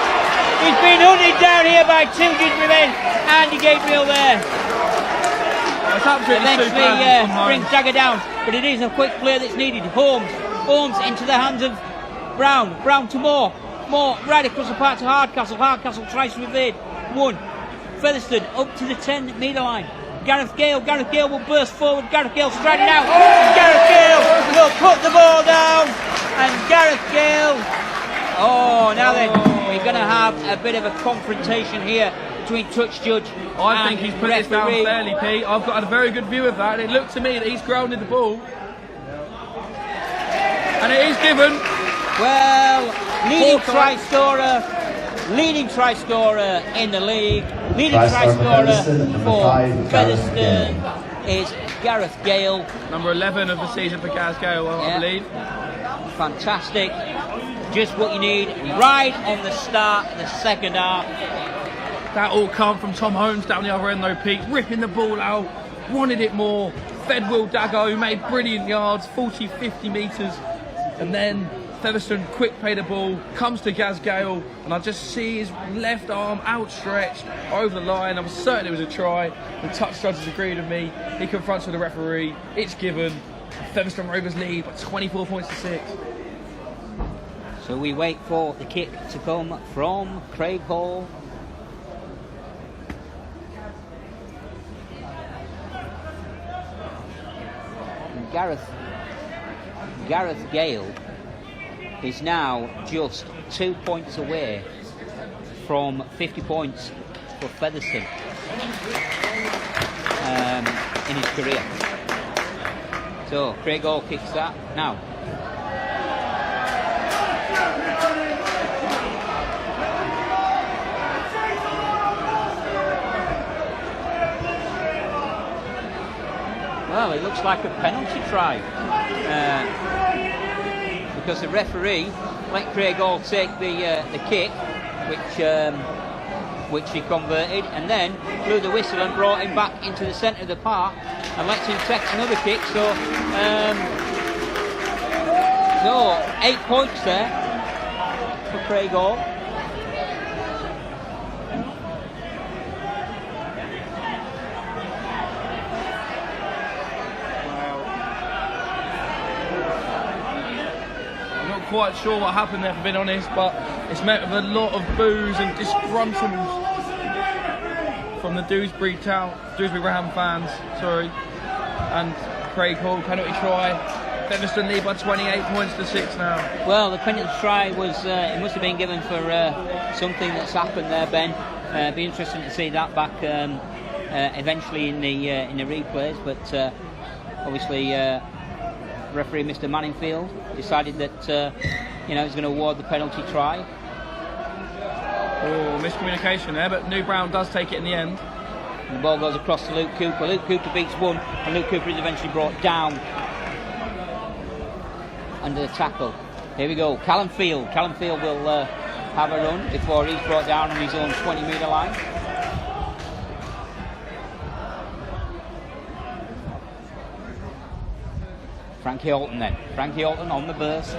He's been hunted down here by 2 Dewsbury men. Andy Gabriel there. That's absolutely eventually brings Dagger down. But it is a quick play that's needed. Holmes into the hands of Brown. Brown to Moore right across the park to Hardcastle. Hardcastle tries to evade. 1. Featherstone up to the 10-metre line. Gareth Gale will burst forward. Gareth Gale striding out. Gareth Gale will put the ball down. And Gareth Gale. Oh, now then, we're going to have a bit of a confrontation here between touch judge I think he's put this down fairly, Pete. I've got a very good view of that. It looked to me that he's grounded the ball. And it is given. Well, leading try scorer in the league. Leading try scorer for Featherstone is Gareth Gale. Number 11 of the season for Gaz Gale, I believe. Fantastic. just what you need right on the start of the second half. That all come from Tom Holmes down the other end though, Pete, ripping the ball out, wanted it more. Fed Will Dagger, who made brilliant yards, 40, 50 metres, and then Featherstone quick play the ball, comes to Gaz Gale, and I just see his left arm outstretched over the line. I'm certain it was a try. The touch judges agreed with me. He confronts with the referee. It's given. Featherstone Rovers lead by 24 points to 6. So we wait for the kick to come from Craig Hall. And Gareth Gale is now just 2 points away from 50 points for Featherstone in his career. So Craig Hall kicks that now. Well, it looks like a penalty try. Because the referee let Craig Hall take the kick, which he converted, and then blew the whistle and brought him back into the centre of the park and let him take another kick. So 8 points there for Craig Hall. Quite sure what happened there, for being honest, but it's met with a lot of boos and disgruntlement from the Dewsbury Ram fans, and Craig Hall penalty try. Featherstone lead by 28 points to 6 now. Well, the penalty try was it must have been given for something that's happened there, Ben. It'd be interesting to see that back eventually in the replays, but obviously. Referee Mr. Manningfield decided that he's going to award the penalty try. Oh, miscommunication there, but New Brown does take it in the end. And the ball goes across to Luke Cooper. Luke Cooper beats one, and Luke Cooper is eventually brought down under the tackle. Here we go, Callum Field. Callum Field will have a run before he's brought down on his own 20-metre line. Frankie Alton then. Frankie Alton on the burst.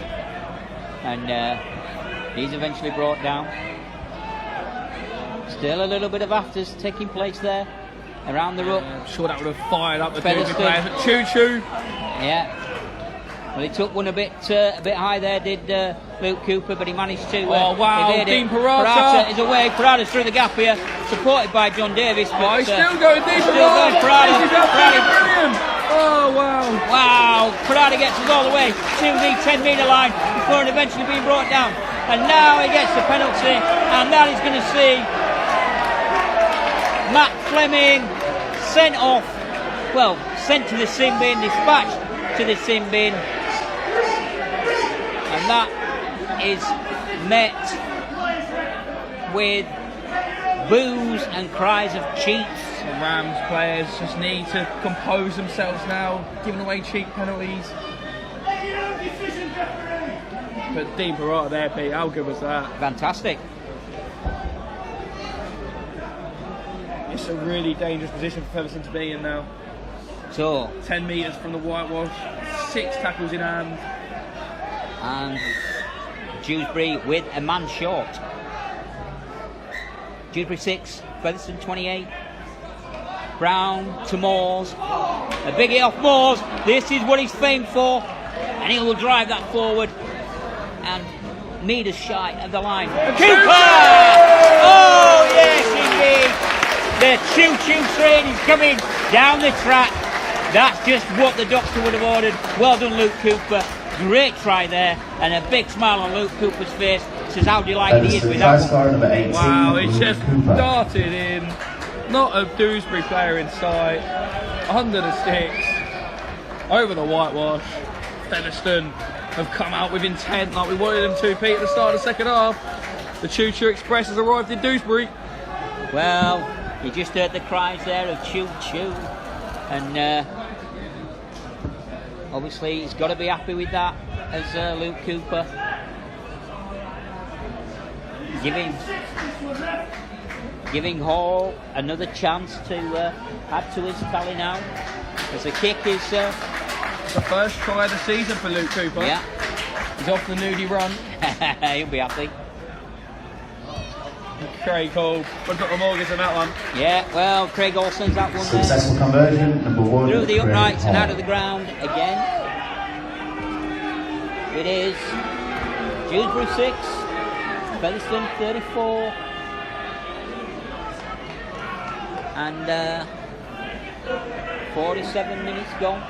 And he's eventually brought down. Still a little bit of afters taking place there around the ruck. I'm sure that would have fired up the Featherstone players. Choo-choo. Yeah. Well, he took one a bit high there, did Luke Cooper, but he managed to oh, wow. evade Dean it. Parata is away. Parata's through the gap here, supported by John Davis. But, he's still going deep. Still going. Parata. Brilliant. Oh, wow. Wow. Parata gets us all the way to the 10-metre line before eventually being brought down. And now he gets the penalty, and that is going to see Matt Fleming sent off. Well, sent to the sin bin, dispatched to the sin bin. And that is met with boos and cries of cheats. The Rams players just need to compose themselves now, giving away cheap penalties. But Dean Parata there, Pete, how good was that? Fantastic. It's a really dangerous position for Featherstone to be in now. So 10 metres from the whitewash, 6 tackles in hand. And Dewsbury with a man short. Dewsbury 6, Featherstone 28. Brown to Moores. A big hit off Moores. This is what he's famed for. And he will drive that forward. And meters shy of the line. Cooper! Oh, yes, indeed. The choo-choo train is coming down the track. That's just what the doctor would have ordered. Well done, Luke Cooper. Great try there. And a big smile on Luke Cooper's face. Says how delighted he is with that one. Wow, it just darted in. Not a Dewsbury player in sight. Under the sticks. Over the whitewash. Featherstone have come out with intent like we wanted them to, Pete, at the start of the second half. The Choo Choo Express has arrived in Dewsbury. Well, you just heard the cries there of Choo Choo. And obviously he's got to be happy with that as Luke Cooper. giving Hall another chance to add to his tally now. As the kick is the first try of the season for Luke Cooper. Yeah. He's off the nudie run. He'll be happy. Craig Hall, we've got the mortgage on that one. Yeah, well, Craig Hall sends that one there. Successful conversion, number 1. Through the Craig uprights and Hall. out of the ground again. It is Dewsbury 6, Featherstone 34. And 47 minutes gone.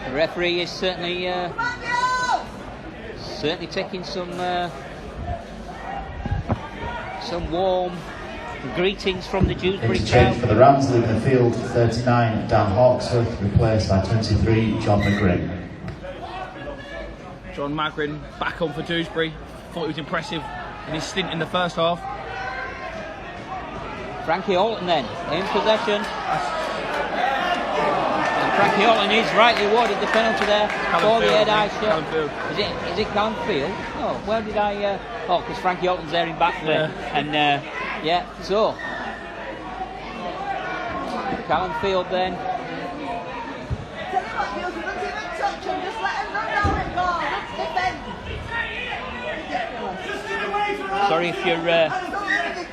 The referee is certainly taking some warm greetings from the Dewsbury crowd. Interchange for the Rams, leaving the field 39 Dan Hawksworth, replaced by 23 John McGrin. John Magrin back on for Dewsbury. Thought he was impressive in his stint in the first half. Frankie Alton then in possession. And Frankie Alton is rightly awarded the penalty there for the head-eye shot. Is it Callum Field? Oh, where did I... oh, because Frankie Alton's there in back there. And yeah, so Callum Field then. Sorry if you're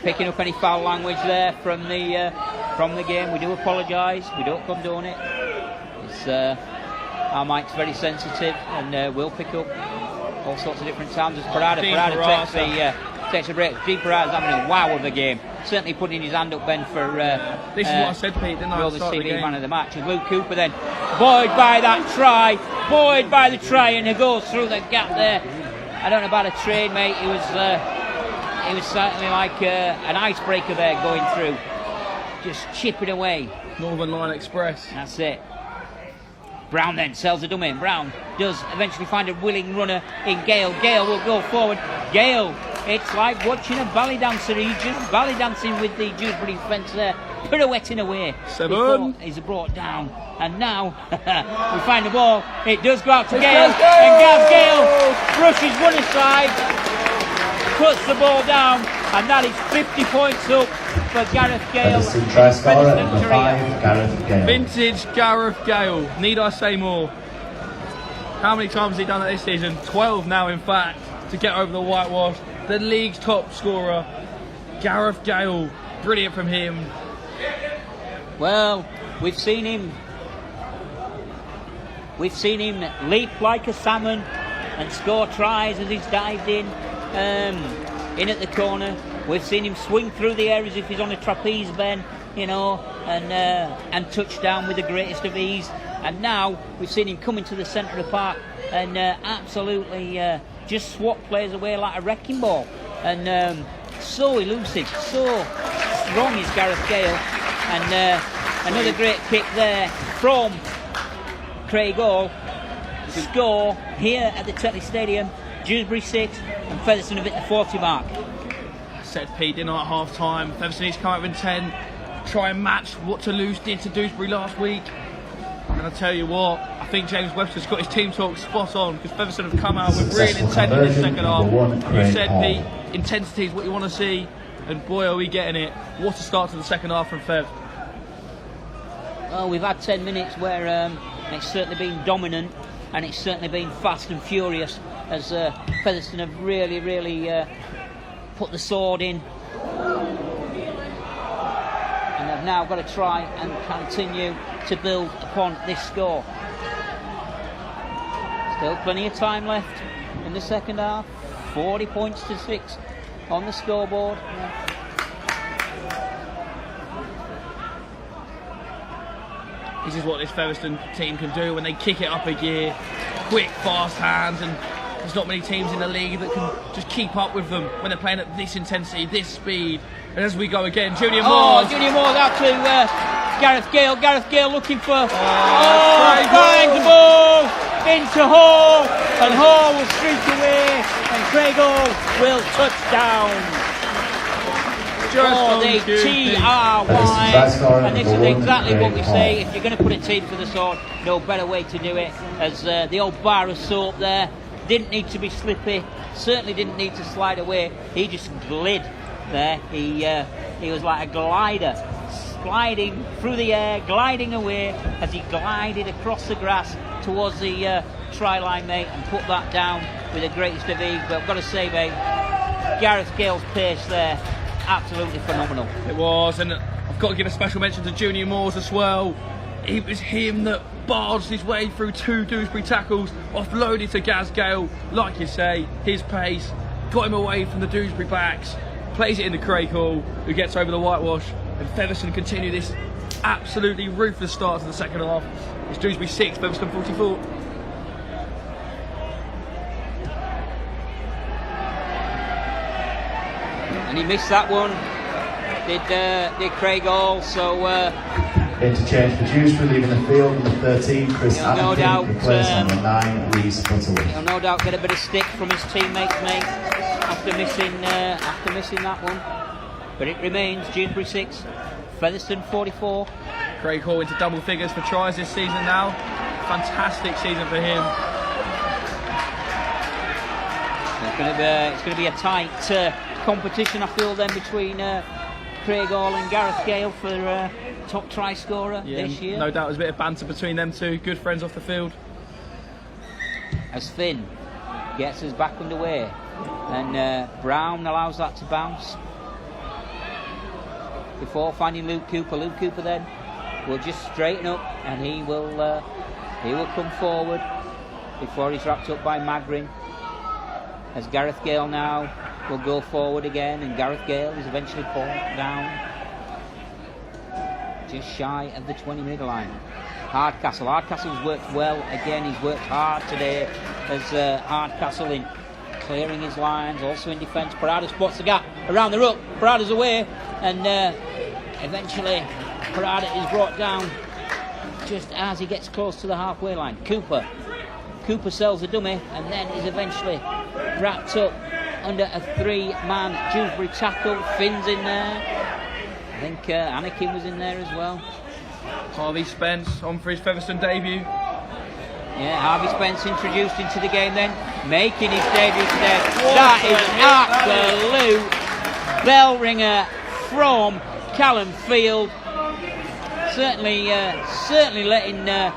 picking up any foul language there from the game. We do apologise. We don't condone it. It's our mic's very sensitive, and we'll pick up all sorts of different sounds. As Parada takes a break. Dean Parada's having a wow of the game. Certainly putting his hand up, Ben, for this is what I said, Pete, didn't I? Rovers TV man of the match. And Luke Cooper then buoyed by that try, buoyed by the try, and he goes through the gap there. I don't know about a train, mate. He was certainly like an icebreaker there going through, just chipping away. Northern Line Express. That's it. Brown then sells a dummy. Brown does eventually find a willing runner in Gale. Gale will go forward. Gale, it's like watching a ballet dancer. He's just ballet dancing with the Dewsbury fence there, pirouetting away. 7. He's brought down. And now we find the ball. It does go out to Gale. And Gav Gale brushes one aside, puts the ball down, and that is 50 points up for Gareth Gale. Featherstone try scorer at number 5, Gareth Gale. Vintage Gareth Gale. Need I say more? How many times has he done it this season? 12 now, in fact, to get over the whitewash. The league's top scorer, Gareth Gale. Brilliant from him. Well, we've seen him leap like a salmon and score tries as he's dived in at the corner. We've seen him swing through the air as if he's on a trapeze, Ben, you know, and touch down with the greatest of ease. And now we've seen him come into the centre of the park and absolutely just swat players away like a wrecking ball. And so elusive, so strong is Gareth Gale. And another great kick there from Craig Hall. Score here at the Tetley Stadium. Dewsbury 6 and Featherstone have hit the 40 mark. Said Pete, didn't I, at half time. Featherstone needs to come up with 10, try and match what Toulouse did to Dewsbury last week. And I'll tell you what, I think James Webster's got his team talk spot on, because Featherstone have come out with real intent in the second half. You said, Pete, intensity is what you want to see, and boy are we getting it. What a start to the second half from Fev. Well, we've had 10 minutes where it's certainly been dominant, and it's certainly been fast and furious, as Featherstone have really put the sword in, and they've now got to try and continue to build upon this score. Still plenty of time left in the second half. 40 points to 6 on the scoreboard. This is what this Featherstone team can do when they kick it up a gear. Quick, fast hands, and there's not many teams in the league that can just keep up with them when they're playing at this intensity, this speed. And as we go again, Junior Moore. Junior Moore out to Gareth Gale. Gareth Gale looking for... finds the ball into Hall. And Hall will streak away. And Craig Hall will touch down. For the TRY, and this is exactly what we say. If you're going to put a team to the sword, no better way to do it. As the old bar of soap there, Didn't need to be slippy, certainly didn't need to slide away. He just glid there. He was like a glider, sliding through the air, gliding away as he glided across the grass towards the try line, mate, and put that down with the greatest of ease. But I've got to say, mate, Gareth Gale's pace there, absolutely phenomenal. It was, and I've got to give a special mention to Junior Moores as well. It was him that barged his way through 2 Dewsbury tackles, offloaded to Gaz Gale. Like you say, his pace got him away from the Dewsbury backs, plays it into Craig Hall, who gets over the whitewash, and Featherstone continue this absolutely ruthless start to the second half. It's Dewsbury 6, Featherstone 44. And he missed that one, did Craig Hall, so... Interchange for Dewsbury, leaving the field, number 13, Chris He'll no doubt, replacing number 9, Reece Butterworth. He'll no doubt get a bit of stick from his teammates, mate, after missing that one. But it remains Dewsbury 6, Featherstone 44. Craig Hall into double figures for tries this season now. Fantastic season for him. It's going to be a tight competition, I feel, then, between Craig Hall and Gareth Gale for top try scorer this year. No doubt there's a bit of banter between them two. Good friends off the field. As Finn gets us back underway, and Brown allows that to bounce before finding Luke Cooper. Luke Cooper then will just straighten up, and he will come forward before he's wrapped up by Magrin. As Gareth Gale now will go forward again, and Gareth Gale is eventually pulled down just shy of the 20-metre line. Hardcastle's worked well again. He's worked hard today as Hardcastle in clearing his lines, also in defence. Parada spots the gap around the ruck. Parada's away, and eventually Parada is brought down just as he gets close to the halfway line. Cooper sells a dummy, and then is eventually wrapped up under a 3-man Dewsbury tackle. Finn's in there. I think Anakin was in there as well. Harvey Spence on for his Featherstone debut. Yeah, Harvey Spence introduced into the game then, making his debut today. That is an absolute bell ringer from Callum Field. Certainly letting the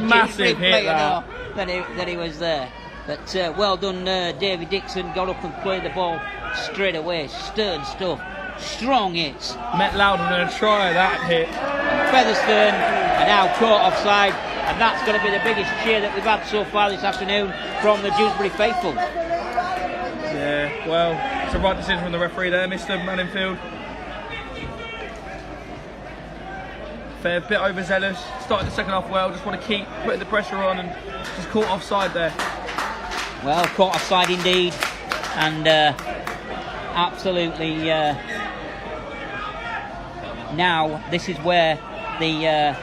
massive hit know that he was there. But well done, Davy Dixon. Got up and played the ball straight away. Stern stuff. Strong hits. Met louder than a try, that hit. And Featherstone are now caught offside, and that's going to be the biggest cheer that we've had so far this afternoon from the Dewsbury faithful. Yeah, well, it's a right decision from the referee there, Mr. Manningfield. Fair bit overzealous. Started the second half well, just want to keep putting the pressure on, and just caught offside there. Well, caught offside indeed, and absolutely. Now this is where the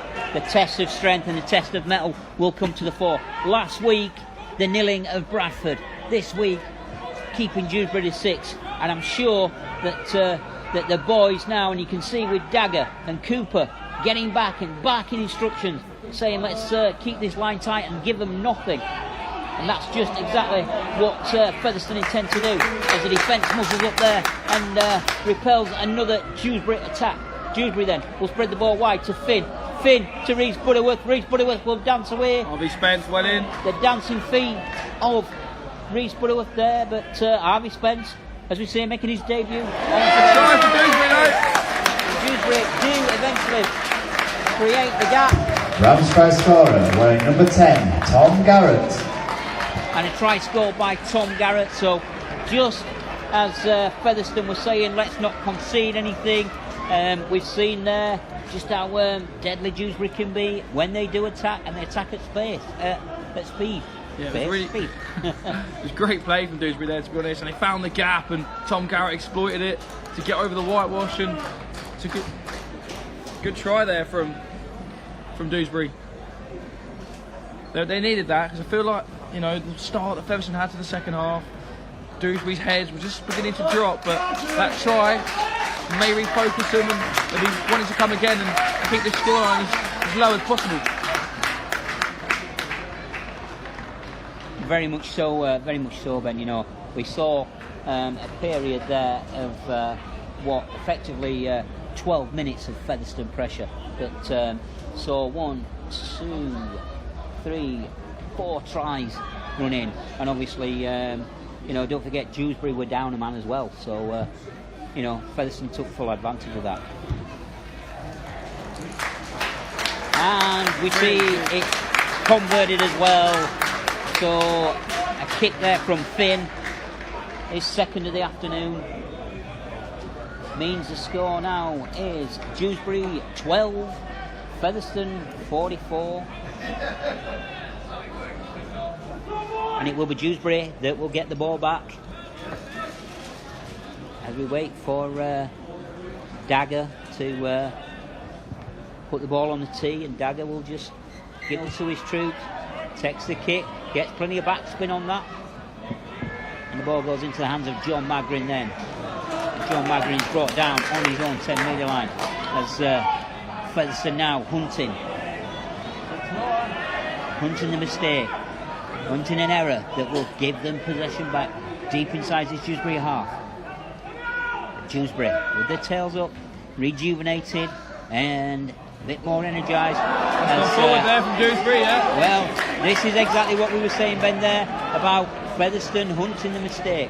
test of strength and the test of mettle will come to the fore. Last week, the nilling of Bradford. This week, keeping Dewsbury to 6, and I'm sure that the boys now, and you can see with Dagger and Cooper getting back and barking instructions, saying let's keep this line tight and give them nothing. And that's just exactly what Featherstone intend to do, as the defence muscles up there and repels another Dewsbury attack. Dewsbury then will spread the ball wide to Finn. Finn to Reece Butterworth. Reece Butterworth will dance away. Harvey Spence well in. The dancing feet of Reece Butterworth there, but Harvey Spence, as we say, making his debut. Try for Dewsbury though. Dewsbury do eventually create the gap. Rams try scorer wearing number 10, Tom Garrett. And a try scored by Tom Garrett. So just as Featherstone was saying, let's not concede anything. We've seen there just how deadly Dewsbury can be when they do attack, and they attack at speed. Yeah, speed. It was great play from Dewsbury there, to be honest, and they found the gap, and Tom Garrett exploited it to get over the whitewash, and it's a good try there from Dewsbury. They needed that, because I feel like, you know, the start that Featherstone had to the second half, Dewsbury's heads were just beginning to drop, but that try may refocus them, and he wanted to come again and keep the scoreline as low as possible. very much so, Ben. You know, we saw a period there of what effectively 12 minutes of Featherstone pressure. But saw 1, 2, 3, 4 tries run in, and obviously, you know, don't forget Dewsbury were down a man as well. So, you know, Featherstone took full advantage of that. And we see it converted as well. So a kick there from Finn, his second of the afternoon. Means the score now is Dewsbury 12, Featherstone 44. And it will be Dewsbury that will get the ball back as we wait for Dagger to put the ball on the tee, and Dagger will just give it to his troops, takes the kick, gets plenty of backspin on that, and the ball goes into the hands of John Magrin then. John Magrin is brought down on his own 10-metre line as Featherstone now hunting the mistake, hunting an error that will give them possession back deep inside his Dewsbury half. Dewsbury with their tails up, rejuvenated and a bit more energised. Forward there from Dewsbury, yeah. Well, this is exactly what we were saying, Ben, there about Featherstone hunting the mistake.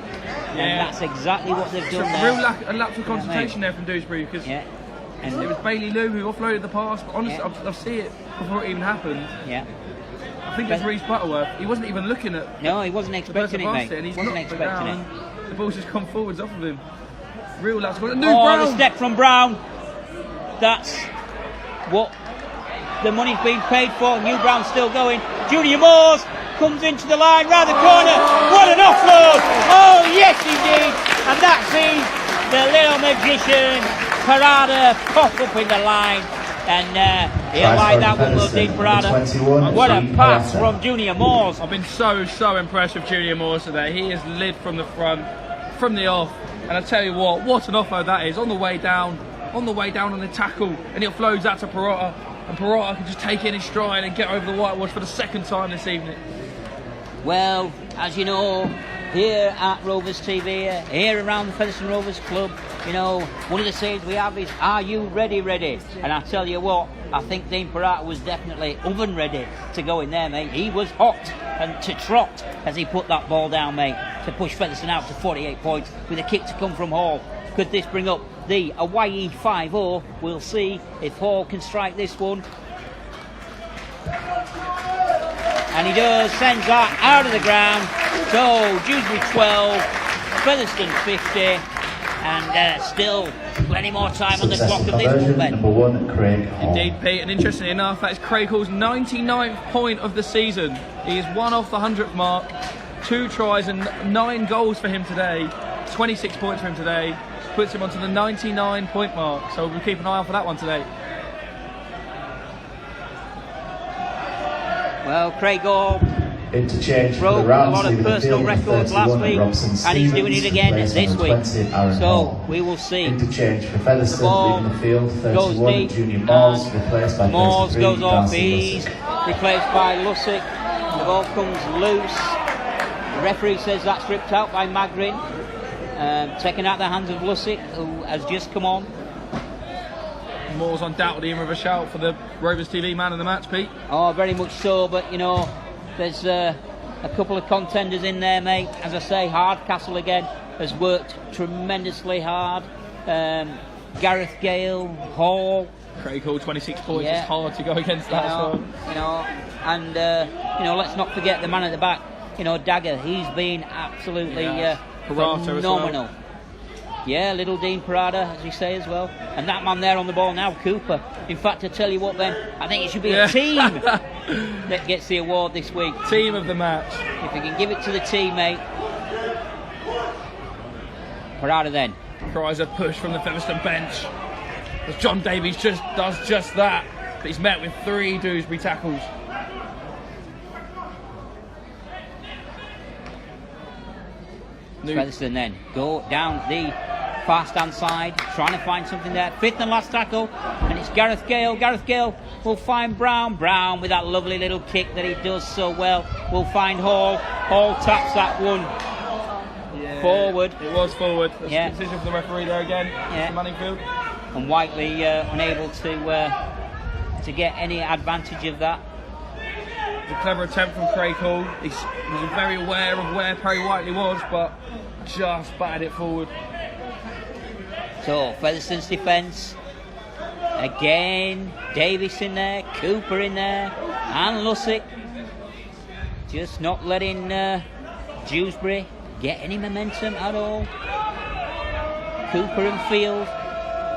Yeah. And that's exactly what they've done a there. real lapse of concentration there from Dewsbury, because and it was Bailey Lou who offloaded the pass, but honestly, I'll see it before it even happened. Yeah. I think it's Reece Butterworth. He wasn't even looking at. No, he wasn't expecting it, mate. And he's wasn't knocked it expecting down, it. and the ball's just come forwards off of him. Real lapse of concentration. The step from Brown. That's what the money's been paid for. New Brown's still going. Junior Moores comes into the line, round the corner. What an offload! Oh yes, indeed. And that sees the little magician Parada pop up in the line, and he'll like that one, will Dean Parada. What a pass from Junior Moores. I've been so impressed with Junior Moores today. He is lid from the front, from the off, and I tell you what an offload that is. On the way down on the tackle, and it flows out to Parada, and Parada can just take it in his stride and get over the whitewash for the second time this evening. Well, as you know, here at Rovers TV, here around the Featherstone Rovers Club, you know, one of the sayings we have is, are you ready? And I tell you what, I think Dean Parata was definitely oven ready to go in there, mate. He was hot and to trot as he put that ball down, mate, to push Featherstone out to 48 points with a kick to come from Hall. Could this bring up the Hawaii 5-0? We'll see if Hall can strike this one. And he does, sends that out of the ground. So Dewsbury 12, Featherstone 50, and still plenty more time on the clock of this one, Ben. Number 1, Craig Hall. Indeed, Pete, and interestingly enough, that is Craig Hall's 99th point of the season. He is one off the 100th mark, 2 tries and 9 goals for him today, 26 points for him today, puts him onto the 99 point mark, so we'll keep an eye out for that one today. Well, Craig Hall interchange broke a lot of personal records last week, and he's doing it again this week. So we will see. Interchange for Featherstone leaving the field. 31, Junior Moores replaced by Moores 33, goes off. Darcy He's replaced by Lussick. The ball comes loose. The referee says that's ripped out by Magrin, taken out the hands of Lussick, who has just come on. Moore's undoubtedly in with a shout for the Rovers TV man of the match, Pete. Oh, very much so, but you know, there's a couple of contenders in there, mate. As I say, Hardcastle again has worked tremendously hard. Gareth Gale, Hall. Craig Hall, 26 points. It's hard to go against that as well. You know, and you know, let's not forget the man at the back. You know, Dagger. He's been absolutely phenomenal. Yeah, little Dean Parada, as we say as well. And that man there on the ball now, Cooper. In fact, I tell you what, Ben, I think it should be a team that gets the award this week. Team of the match. If we can give it to the team, mate. Parada then. Cries a push from the Featherstone bench. As John Davies does just that. But he's met with 3 Dewsbury tackles. Featherstone then go down the fast hand side, trying to find something there. 5th and last tackle, and it's Gareth Gale. Gareth Gale will find Brown with that lovely little kick that he does so well. will find Hall. Hall taps that one forward. It was forward. That's Yeah. a decision for the referee there again. Yeah. Mr. Manningfield. And Whiteley unable to get any advantage of that. It was a clever attempt from Craig Hall. He was very aware of where Perry Whiteley was, but just batted it forward. So Featherstone's defence again. Davis in there, Cooper in there, and Lussick just not letting Dewsbury get any momentum at all. Cooper and Field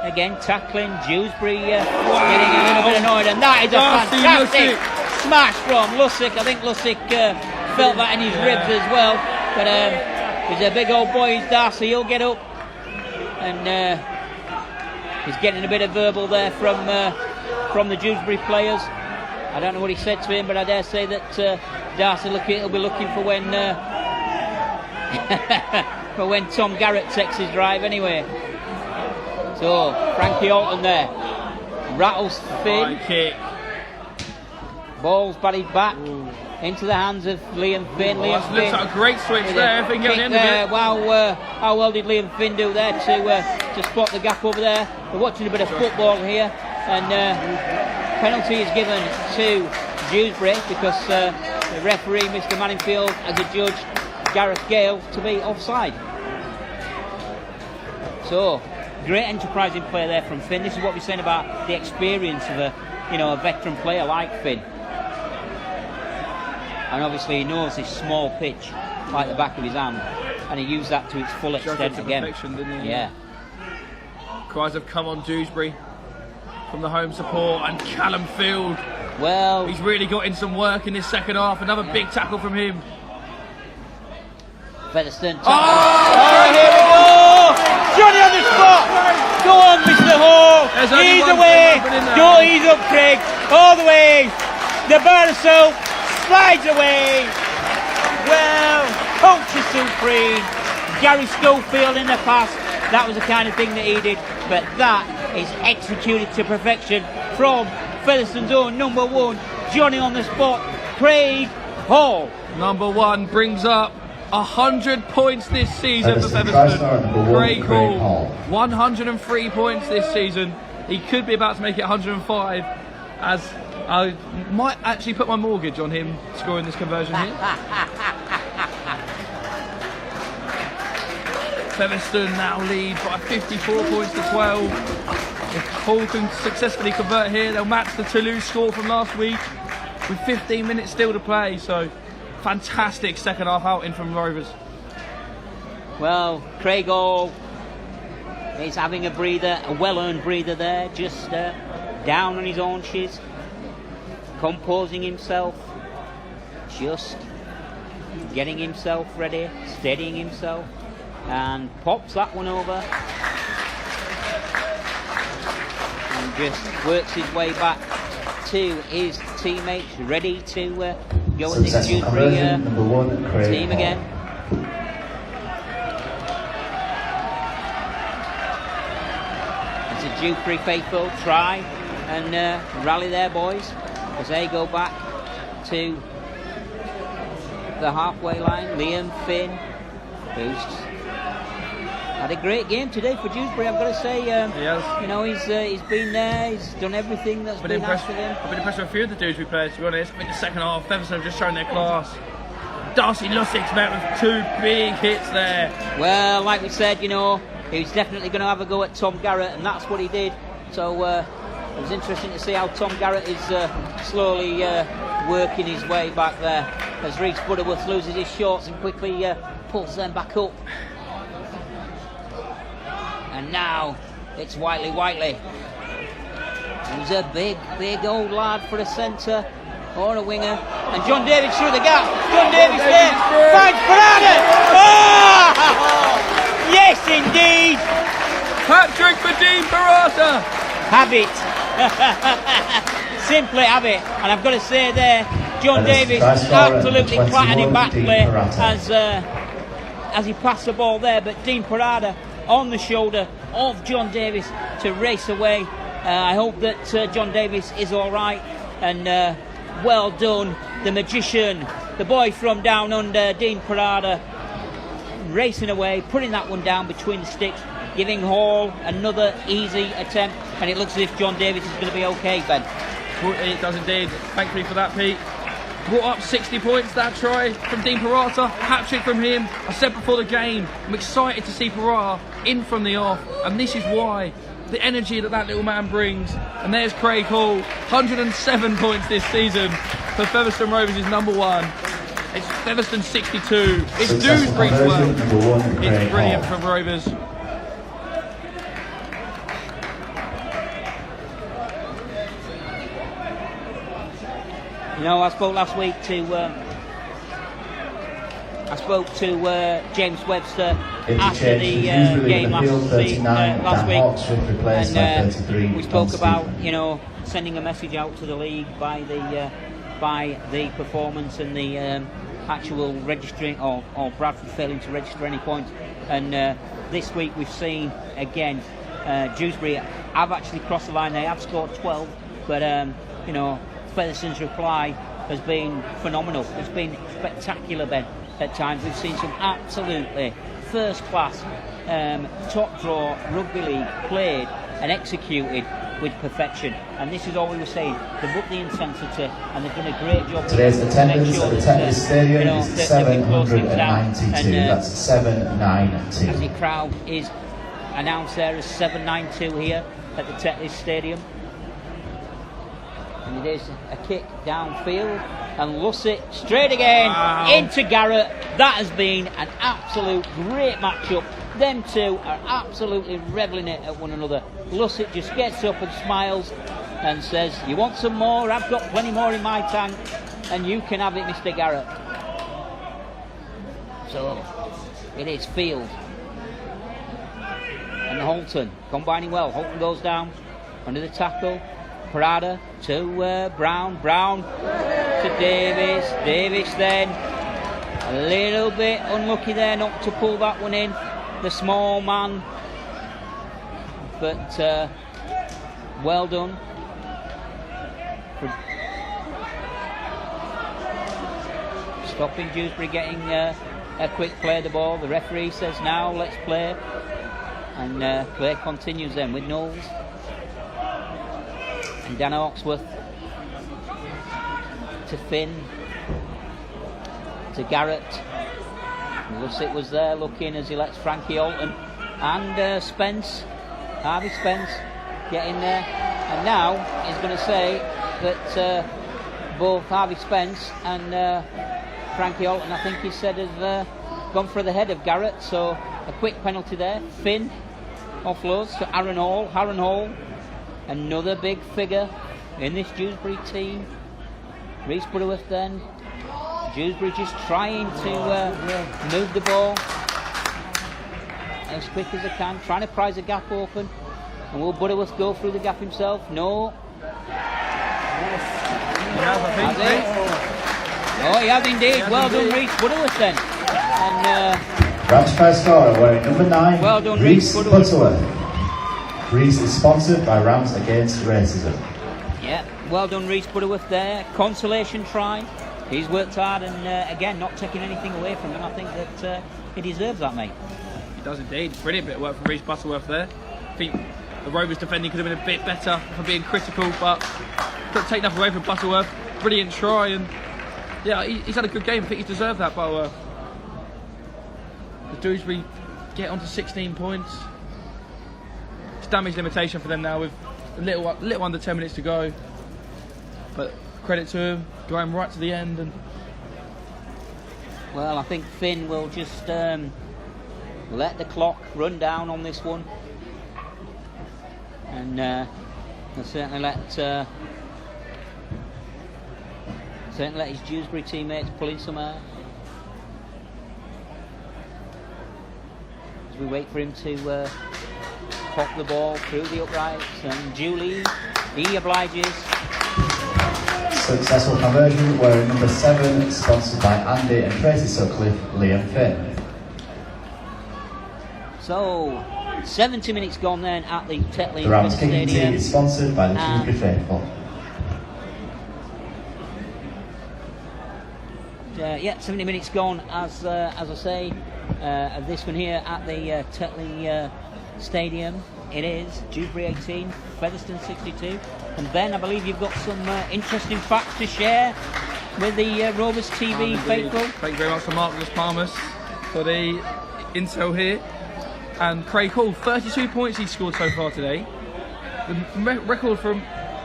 again tackling. Dewsbury getting a little bit annoyed, and that is a fantastic smash from Lussick. I think Lussick felt that in his ribs as well, but he's a big old boy, he's Darcy. He'll get up, and he's getting a bit of verbal there from the Dewsbury players. I don't know what he said to him, but I dare say that Darcy will be looking for when for when Tom Garrett takes his drive anyway. So Frankie Alton there rattles Finn. Kick. Ball's batted back into the hands of Liam Finn. Liam Finn looks like a great switch there. If he can get the end of it. Wow, how well did Liam Finn do there to spot the gap over there? We're watching a bit of football here, and penalty is given to Dewsbury because the referee, Mr. Manningfield, has adjudged Gareth Gale to be offside. So great enterprising play there from Finn. This is what we're saying about the experience of a veteran player like Finn. And obviously he knows this small pitch like the back of his hand, and he used that to its full extent again. Didn't he? Yeah. Cries have come on Dewsbury from the home support, and Callum Field. Well, he's really got in some work in this second half. Another big tackle from him. Featherstone. Oh, here we go! Johnny on the spot! Go on, Mr. Hall! He's away! Go, he's up, Craig! All the way! The bar soap slides away! Well, culture supreme. Gary Schofield in the past, that was the kind of thing that he did, but that is executed to perfection from Featherstone's own number one, Johnny on the spot, Craig Hall. Number one brings up 100 points this season for Featherstone. Craig Hall, 103 points this season. He could be about to make it 105, as I might actually put my mortgage on him scoring this conversion here. Featherstone now lead by 54 points to 12. If Hall can successfully convert here, they'll match the Toulouse score from last week with 15 minutes still to play. So fantastic second half outing from Rovers. Well, Craig Hall is having a breather, a well-earned breather there, just down on his haunches, composing himself, just getting himself ready, steadying himself, and pops that one over and just works his way back to his teammates, ready to go in this Dewsbury team again. It's a Dewsbury faithful try and rally their boys as they go back to the halfway line. Liam Finn, who's had a great game today for Dewsbury, I've got to say. He has. You know, he's been there, he's done everything that's been asked of him. I've been impressed with a few of the Dewsbury players, to be honest. I think the second half, Featherstone have just shown their class. Darcy Lussick's met with 2 big hits there. Well, like we said, you know, he was definitely going to have a go at Tom Garrett, and that's what he did. So it was interesting to see how Tom Garrett is slowly working his way back there as Reece Butterworth loses his shorts and quickly pulls them back up. And now it's Whiteley, who's a big old lad for a centre or a winger. And John Davis through the gap. John Davis there finds Parada. Oh! Yes, indeed. Hat-trick for Dean Parada. Have it. Simply have it. And I've got to say there, John Davis absolutely clattered him back play as he passed the ball there. But Dean Parada on the shoulder of John Davis to race away. I hope that John Davis is all right, and well done, the magician the boy from down under, Dean Parada, racing away, putting that one down between the sticks, giving Hall another easy attempt, and it looks as if John Davis is going to be okay, Ben. It does indeed. Thankfully for that, Pete. Brought up 60 points, that try from Dean Parata, hat-trick from him. I said before the game, I'm excited to see Parata in from the off, and this is why. The energy that that little man brings. And there's Craig Hall, 107 points this season for Featherstone Rovers is number one. It's Featherstone 62. It's Dewsbury 12. It's brilliant for Rovers. You know, I spoke last week to James Webster after the game last week, and we spoke about, you know, sending a message out to the league by the performance and the actual registering or Bradford failing to register any points. And this week we've seen again Dewsbury have actually crossed the line. They have scored 12, but you know, Featherstone's reply has been phenomenal. It's been spectacular, Ben. At times we've seen some absolutely first class top draw rugby league played and executed with perfection, and this is all we were saying. They've upped the intensity and they've done a great job. Today's attendance at the Tetris Stadium is 792. That's 792. As the crowd is announced there as 792 here at the Tetris Stadium. And it is a kick downfield, and Lussitt straight again into Garrett. That has been an absolute great matchup. Them two are absolutely reveling it at one another. Lussitt just gets up and smiles and says, "You want some more? I've got plenty more in my tank, and you can have it, Mr. Garrett." So it is Field and Holton combining well. Holton goes down under the tackle. Parada to Brown to Davis then a little bit unlucky there not to pull that one in, the small man, but well done. Stopping Dewsbury getting a quick play of the ball. The referee says now let's play, and play continues then with Knowles and Dan Hawksworth to Finn, to Garrett. Lussitt was there looking as he lets Frankie Alton and Harvey Spence get in there, and now he's going to say that both Harvey Spence and Frankie Alton, I think he said, have gone for the head of Garrett, so a quick penalty there. Finn offloads to Aaron Hall, another big figure in this Dewsbury team. Reese Butterworth then. Dewsbury just trying to move the ball as quick as they can, trying to prise a gap open. And will Butterworth go through the gap himself? No. Oh, he has indeed. Well done, Reese Butterworth then. And Branch first scorer wearing number 9, well done, Reese Butterworth. Reese is sponsored by Rams Against Racism. Yeah, well done, Reese Butterworth there. Consolation try. He's worked hard and again not taking anything away from him. I think that he deserves that, mate. He does indeed. Brilliant bit of work from Reese Butterworth there. I think the Rovers defending could have been a bit better for being critical, but couldn't take enough away from Butterworth. Brilliant try, and yeah, he's had a good game. I think he's deserved that, Butterworth. The Dewsbury get onto 16 points. It's damage limitation for them now with a little under 10 minutes to go. But credit to him, going right to the end. And well, I think Finn will just let the clock run down on this one, and he'll certainly let his Dewsbury teammates pull in some air as we wait for him to pop the ball through the uprights, and Julie, he obliges. Successful conversion wearing number 7, sponsored by Andy and Tracy Sutcliffe, Liam Finn. So 70 minutes gone then at the Tetley The Rams kicking Stadium. team is sponsored by the Dewsbury Faithful. yeah, 70 minutes gone as I say, of this one here at the Tetley Stadium. It is Dewsbury 18, Featherstone 62, and Ben, I believe you've got some interesting facts to share with the Rovers TV faithful. Thank you very much to Marcus Palmas for the intel here. And Craig Hall, 32 points he scored so far today. The record for a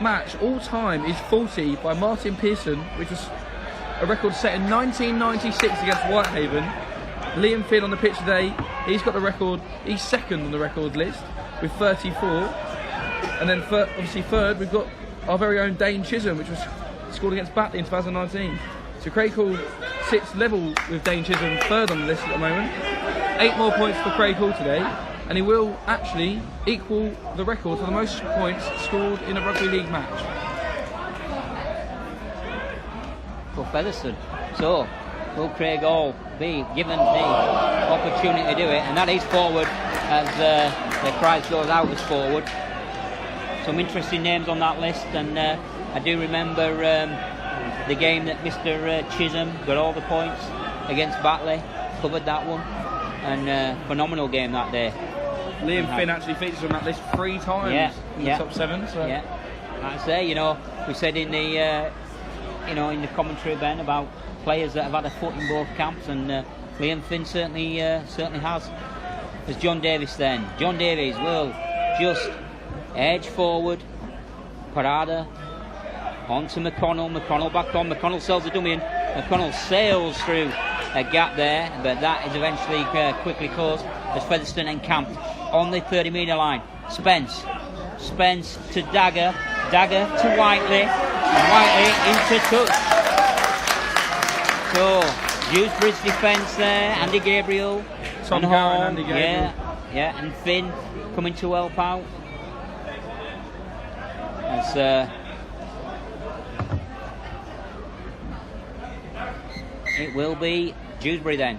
match all time is 40 by Martin Pearson, which was a record set in 1996 against Whitehaven. Liam Finn on the pitch today, he's got the record, he's second on the record list with 34. And then obviously third, we've got our very own Dane Chisholm, which was scored against Batley in 2019. So Craig Hall sits level with Dane Chisholm, third on the list at the moment. 8 more points for Craig Hall today, and he will actually equal the record for the most points scored in a rugby league match. For Featherstone. So, will Craig Hall be given the opportunity to do it? And that is forward, as the prize goes out as forward. Some interesting names on that list, and I do remember the game that Mr. Chisholm got all the points against Batley, covered that one, and phenomenal game that day. Liam Finn actually features on that list 3 times in the top 7. So. Yeah, like I say, we said in the in the commentary, Ben, about players that have had a foot in both camps, and Liam Finn certainly has. There's John Davis then. John Davies will just edge forward. Parada on to McConnell. McConnell back on. McConnell sells the dummy in. McConnell sails through a gap there, but that is eventually quickly closed as Featherstone encamped on the 30-metre line. Spence to Dagger to Whiteley, and Whiteley into touch. So Dewsbury's defence there, Andy Gabriel, Tom and Hall, and Andy Gabriel. yeah, and Finn coming to help out. As it will be Dewsbury then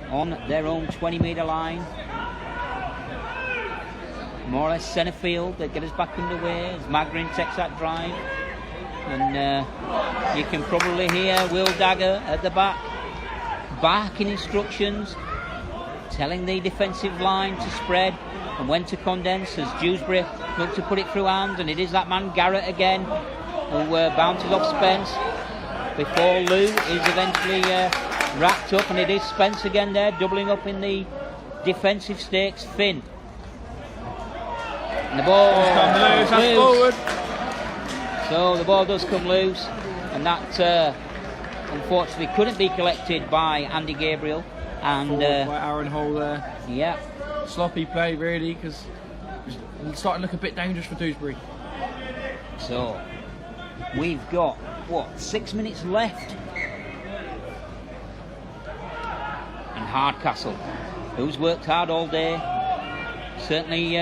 on their own 20-metre line, more or less centre field. They get us back underway as Magrin takes that drive, and you can probably hear Will Dagger at the back barking instructions, telling the defensive line to spread and when to condense as Dewsbury look to put it through hands, and it is that man Garrett again who bounces off Spence before Lou is eventually wrapped up, and it is Spence again there doubling up in the defensive stakes. Finn, and the ball come loose. Forward. So the ball does come loose, and that unfortunately couldn't be collected by Andy Gabriel, and by Aaron Hall there. Yeah, sloppy play really, because it's starting to look a bit dangerous for Dewsbury. So we've got 6 minutes left, and Hardcastle, who's worked hard all day, certainly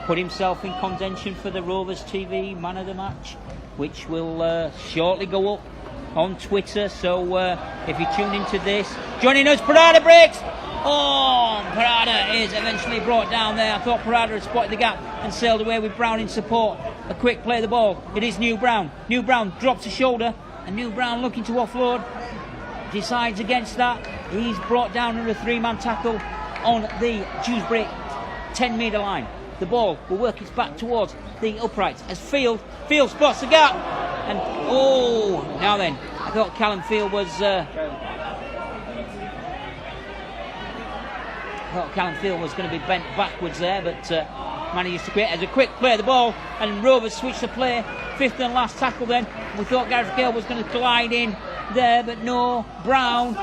put himself in contention for the Rovers TV Man of the Match, which will shortly go up on Twitter. So if you tune into this, joining us, Parada breaks. Oh, Parada is eventually brought down there. I thought Parada had spotted the gap and sailed away with Brown in support. A quick play of the ball. It is New Brown. New Brown drops a shoulder, and New Brown looking to offload. Decides against that. He's brought down under a 3-man tackle on the Dewsbury 10-metre line. The ball will work its back towards the uprights as Field spots the gap, and now then, I thought Callum Field was going to be bent backwards there, but manages to create as a quick play of the ball, and Rovers switch the play. 5th and last tackle then. We thought Gareth Gale was going to glide in there, but no. Brown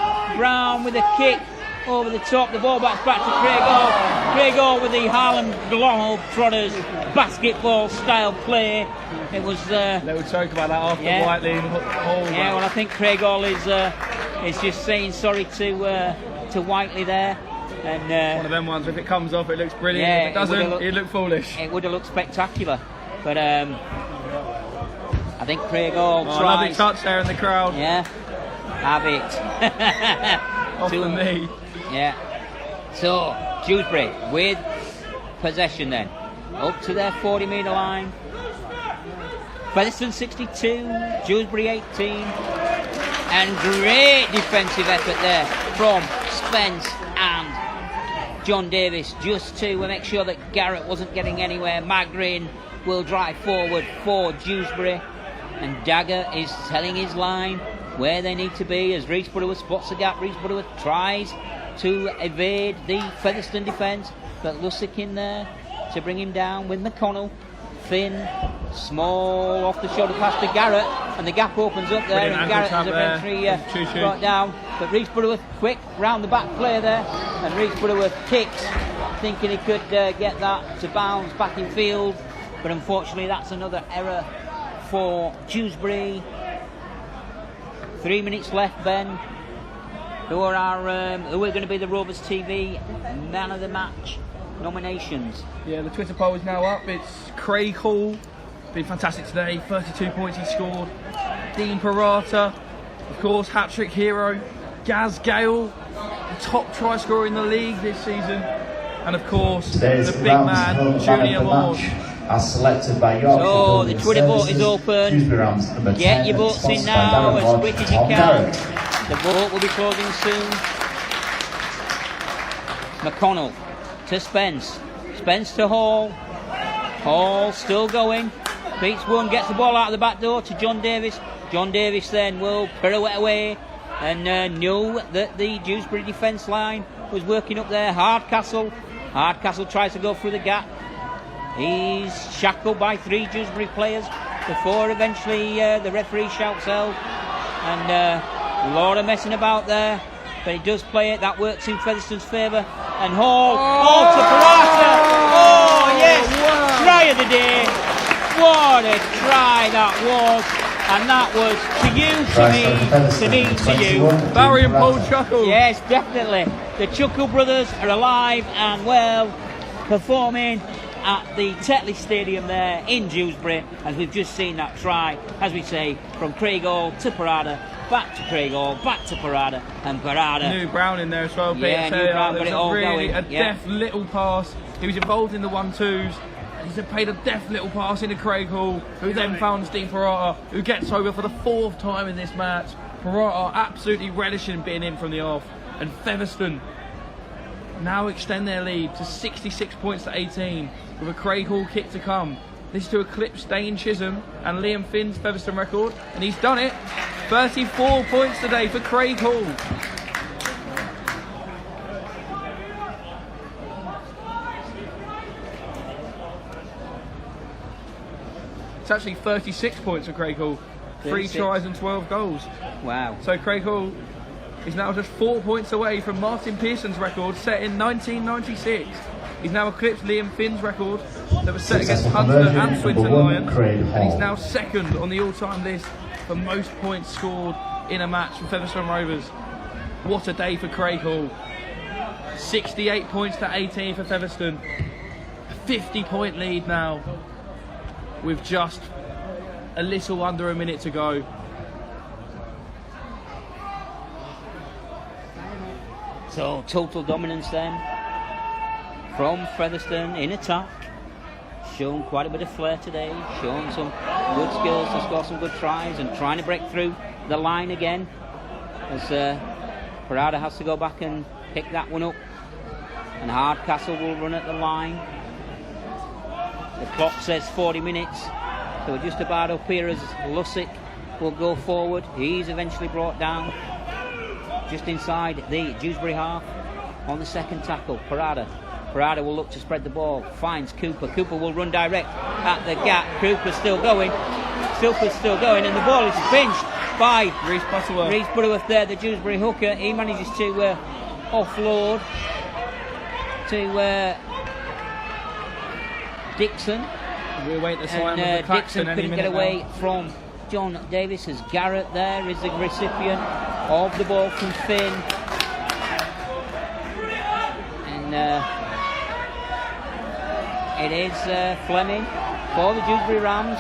with a kick over the top. The ball back to Craig Hall. Craig Hall with the Harlem Globetrotters basketball style play. It was little joke about that after Whiteley and Hall. Yeah, well, I think Craig Hall is just saying sorry to Whiteley there. And one of them ones, if it comes off it looks brilliant, yeah, if it doesn't it looks foolish. It would have looked spectacular, but I think Craig Hall tries. Lovely touch there in the crowd. Yeah, have it. Off the knee. Yeah. So Dewsbury with possession then, up to their 40-metre line. Featherstone 62, Dewsbury 18. And great defensive effort there from Spence and John Davis, just to make sure that Garrett wasn't getting anywhere. Magrin will drive forward for Dewsbury, and Dagger is telling his line where they need to be as Reece Butterworth spots the gap. Reece Butterworth tries to evade the Featherstone defence, but Lussick in there to bring him down with McConnell. Finn, small off the shoulder pass to Garrett, and the gap opens up there, and Garrett is eventually brought down. But Reece Butterworth, quick round the back play there, and Reece Butterworth kicks, thinking he could get that to bounce back in field, but unfortunately that's another error for Dewsbury. 3 minutes left, Ben. Who are going to be the Rovers TV Man of the Match nominations? Yeah, the Twitter poll is now up. It's Craig Hall, been fantastic today, 32 points he scored. Dean Parata, of course, hat-trick hero. Gaz Gale, the top try scorer in the league this season. And of course, the big man, Junior Moore. As selected by Yorkshire. So the Twitter vote is open. Get your votes in now as quick as you can. The vote will be closing soon. McConnell to Spence. Spence to Hall. Hall still going. Beats one, gets the ball out of the back door to John Davis. John Davis then will pirouette away and knew that the Dewsbury defence line was working up there. Hardcastle tries to go through the gap. He's shackled by 3 Dewsbury players before eventually the referee shouts out. And a lot of messing about there, but he does play it. That works in Featherstone's favour. And Hall, to Parata. Oh yes, wow. Try of the day. What a try that was. And that was to you, to me, to you. Barry and Paul Chuckle. Yes, definitely. The Chuckle brothers are alive and well, performing at the Tetley Stadium there in Dewsbury, as we've just seen that try, as we say, from Craig Hall to Parada, back to Craig Hall, back to Parada, and Parada. New Brown in there as well. Yeah, New Brown got it all really going. A deft little pass. He was involved in the 1-2s. He's played a deft little pass into Craig Hall, who then found Steve Parata, who gets over for the 4th time in this match. Parata absolutely relishing being in from the off, and Featherstone now extend their lead to 66 points to 18 with a Craig Hall kick to come. This is to eclipse Dane Chisholm and Liam Finn's Featherstone record, and he's done it. 34 points today for Craig Hall. It's actually 36 points for Craig Hall. 3 tries and 12 goals. Wow. So Craig Hall is now just 4 points away from Martin Pearson's record set in 1996. He's now eclipsed Liam Finn's record that was set against Hunter and Swinton Lions, and he's now second on the all-time list for most points scored in a match for Featherstone Rovers. What a day for Craig Hall. 68 points to 18 for Featherstone. A 50-point lead now with just a little under a minute to go. So total dominance then from Featherstone in attack. Shown quite a bit of flair today, shown some good skills to score some good tries and trying to break through the line again as Parada has to go back and pick that one up, and Hardcastle will run at the line. The clock says 40 minutes, so we're just about up here as Lussick will go forward. He's eventually brought down just inside the Dewsbury half on the second tackle. Parada will look to spread the ball, finds Cooper. Cooper will run direct at the gap. Cooper's still going, and the ball is pinched by Reece Butterworth. Reece Butterworth there, the Dewsbury hooker. He manages to offload to Dixon. We'll wait the sign and of the Dixon couldn't get away now from John Davis, as Garrett there is the recipient of the ball from Finn. And it is Fleming for the Dewsbury Rams,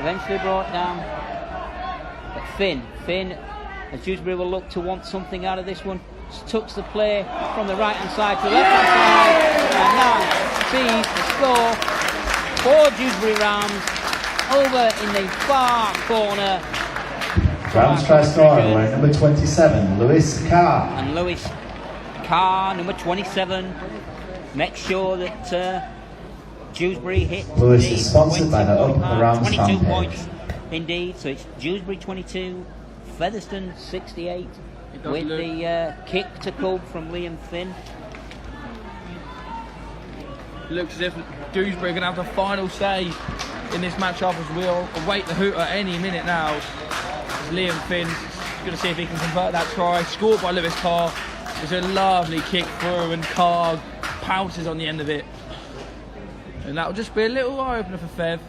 eventually brought down. But Finn, as Dewsbury will look to want something out of this one, tucks the play from the right hand side to the left hand side, and now sees the score for Dewsbury Rams over in the far corner Grounds try scorer wearing number 27, Lewis Carr. And Lewis Carr, number 27, makes sure that Dewsbury hit Lewis the is sponsored by the Up and Around 22 fan page. points indeed. So it's Dewsbury 22, Featherstone 68, with the kick to come from Liam Finn. Looks as if Dewsbury are going to have the final say in this matchup, as we'll await the hoot at any minute now. As Liam Finn's going to see if he can convert that try, scored by Lewis Carr. It's a lovely kick through and Carr pounces on the end of it. And that'll just be a little eye-opener for Fev,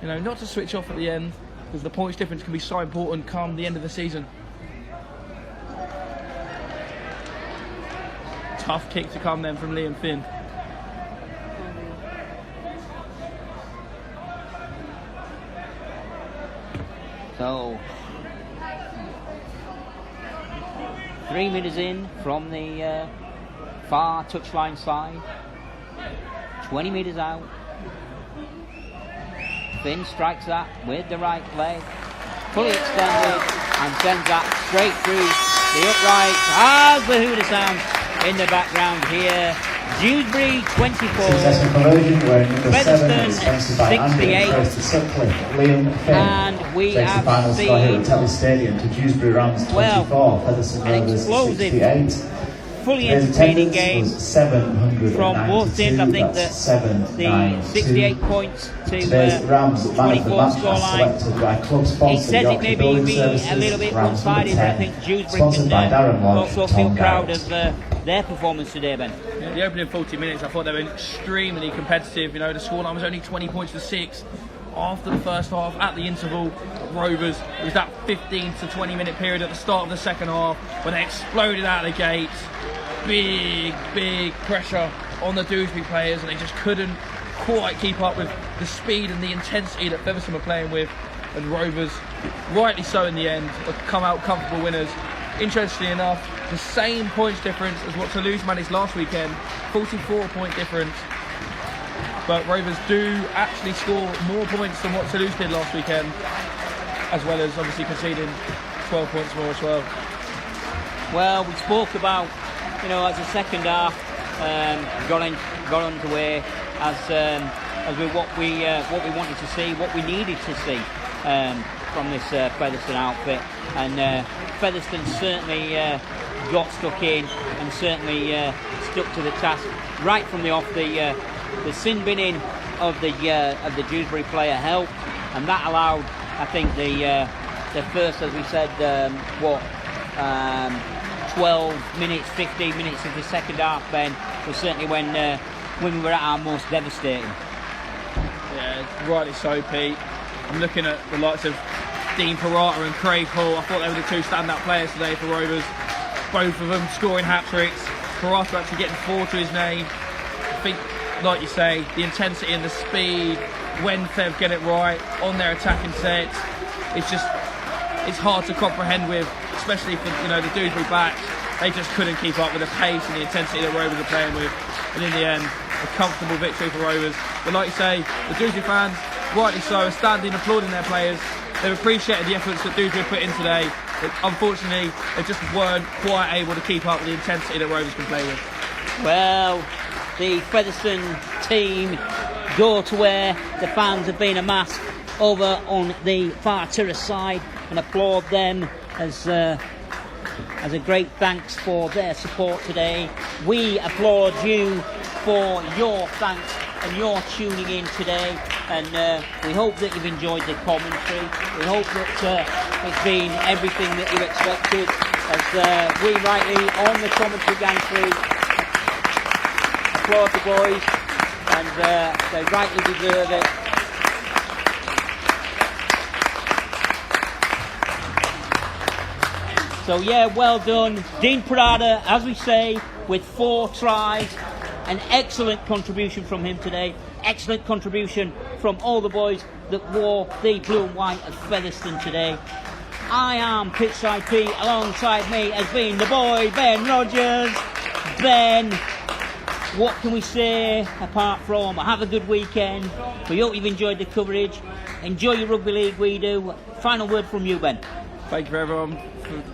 you know, not to switch off at the end, because the points difference can be so important come the end of the season. Tough kick to come then from Liam Finn. So 3 minutes in from the far touchline side, 20 metres out. Finn strikes that with the right leg, fully extended, and sends that straight through the uprights. As the hooter sounds in the background here. Dewsbury 24, Successful conversion wearing number 7, Featherstone sponsored by Andrew 68, Liam Finn. and we takes the have final score here seen at Telly Stadium to Dewsbury Rams 24, Featherstone an Rovers explosive, 68. fully Today's entertaining attendance game was 792. from both teams. I think That's that the 792. 68 points to Today's Rams man of the 24 match scoreline. was selected by club He sponsor says it Yorkshire may Building be a Services, little bit Rams number one-sided, but I 10, think Dewsbury sponsored by Darren can Lodge, also feel Tom proud Garrett. of their performance today, Ben. Yeah, the opening 40 minutes, I thought they were extremely competitive. You know, the scoreline was only 20 points to 6. After the first half, at the interval, Rovers, it was that 15 to 20 minute period at the start of the second half when they exploded out of the gates. Big pressure on the Dewsbury players, and they just couldn't quite keep up with the speed and the intensity that Featherstone were playing with. And Rovers, rightly so in the end, have come out comfortable winners. Interestingly enough, the same points difference as what Toulouse managed last weekend, 44-point difference. But Rovers do actually score more points than what Toulouse did last weekend, as well as obviously conceding 12 points more as well. Well, we spoke about, you know, as the second half got underway, as what we wanted to see, what we needed to see from this Featherstone outfit, and Featherstone certainly got stuck in and certainly stuck to the task right from the off. The sin binning of the Dewsbury player helped, and that allowed, I think, the first, as we said, 12 minutes, 15 minutes of the second half, Ben, was certainly when we were at our most devastating. Yeah, rightly so, Pete. I'm looking at the likes of Dean Parata and Craig Hall. I thought they were the two standout players today for Rovers. Both of them scoring hat-tricks. Parata actually getting 4 to his name. I think, like you say, the intensity and the speed when Fev get it right on their attacking sets, it's hard to comprehend with, especially for, you know, the Dewsbury backs. They just couldn't keep up with the pace and the intensity that Rovers are playing with, and in the end, a comfortable victory for Rovers. But like you say, the Dewsbury fans, rightly so, are standing applauding their players. They've appreciated the efforts that Dewsbury put in today, but unfortunately they just weren't quite able to keep up with the intensity that Rovers can play with. Well, the Featherstone team go to where the fans have been amassed over on the far terrace side and applaud them as a great thanks for their support today. We applaud you for your thanks and your tuning in today, and we hope that you've enjoyed the commentary. We hope that it's been everything that you expected, as we rightly on the commentary gantry applaud the boys, and they rightly deserve it. So yeah, well done. Dean Parata, as we say, with 4 tries. An excellent contribution from him today. Excellent contribution from all the boys that wore the blue and white of Featherstone today. I am Pitchside Pete. Alongside me has been the boy, Ben Rogers. Ben, what can we say apart from have a good weekend? We hope you've enjoyed the coverage. Enjoy your rugby league, we do. Final word from you, Ben. Thank you for everyone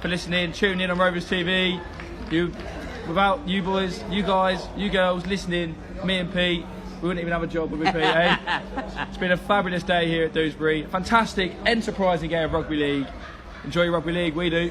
for listening, tuning in on Rovers TV. Without you boys, you guys, you girls listening, me and Pete, we wouldn't even have a job, would we, Pete? Eh? It's been a fabulous day here at Dewsbury. Fantastic, enterprising game of rugby league. Enjoy your rugby league, we do.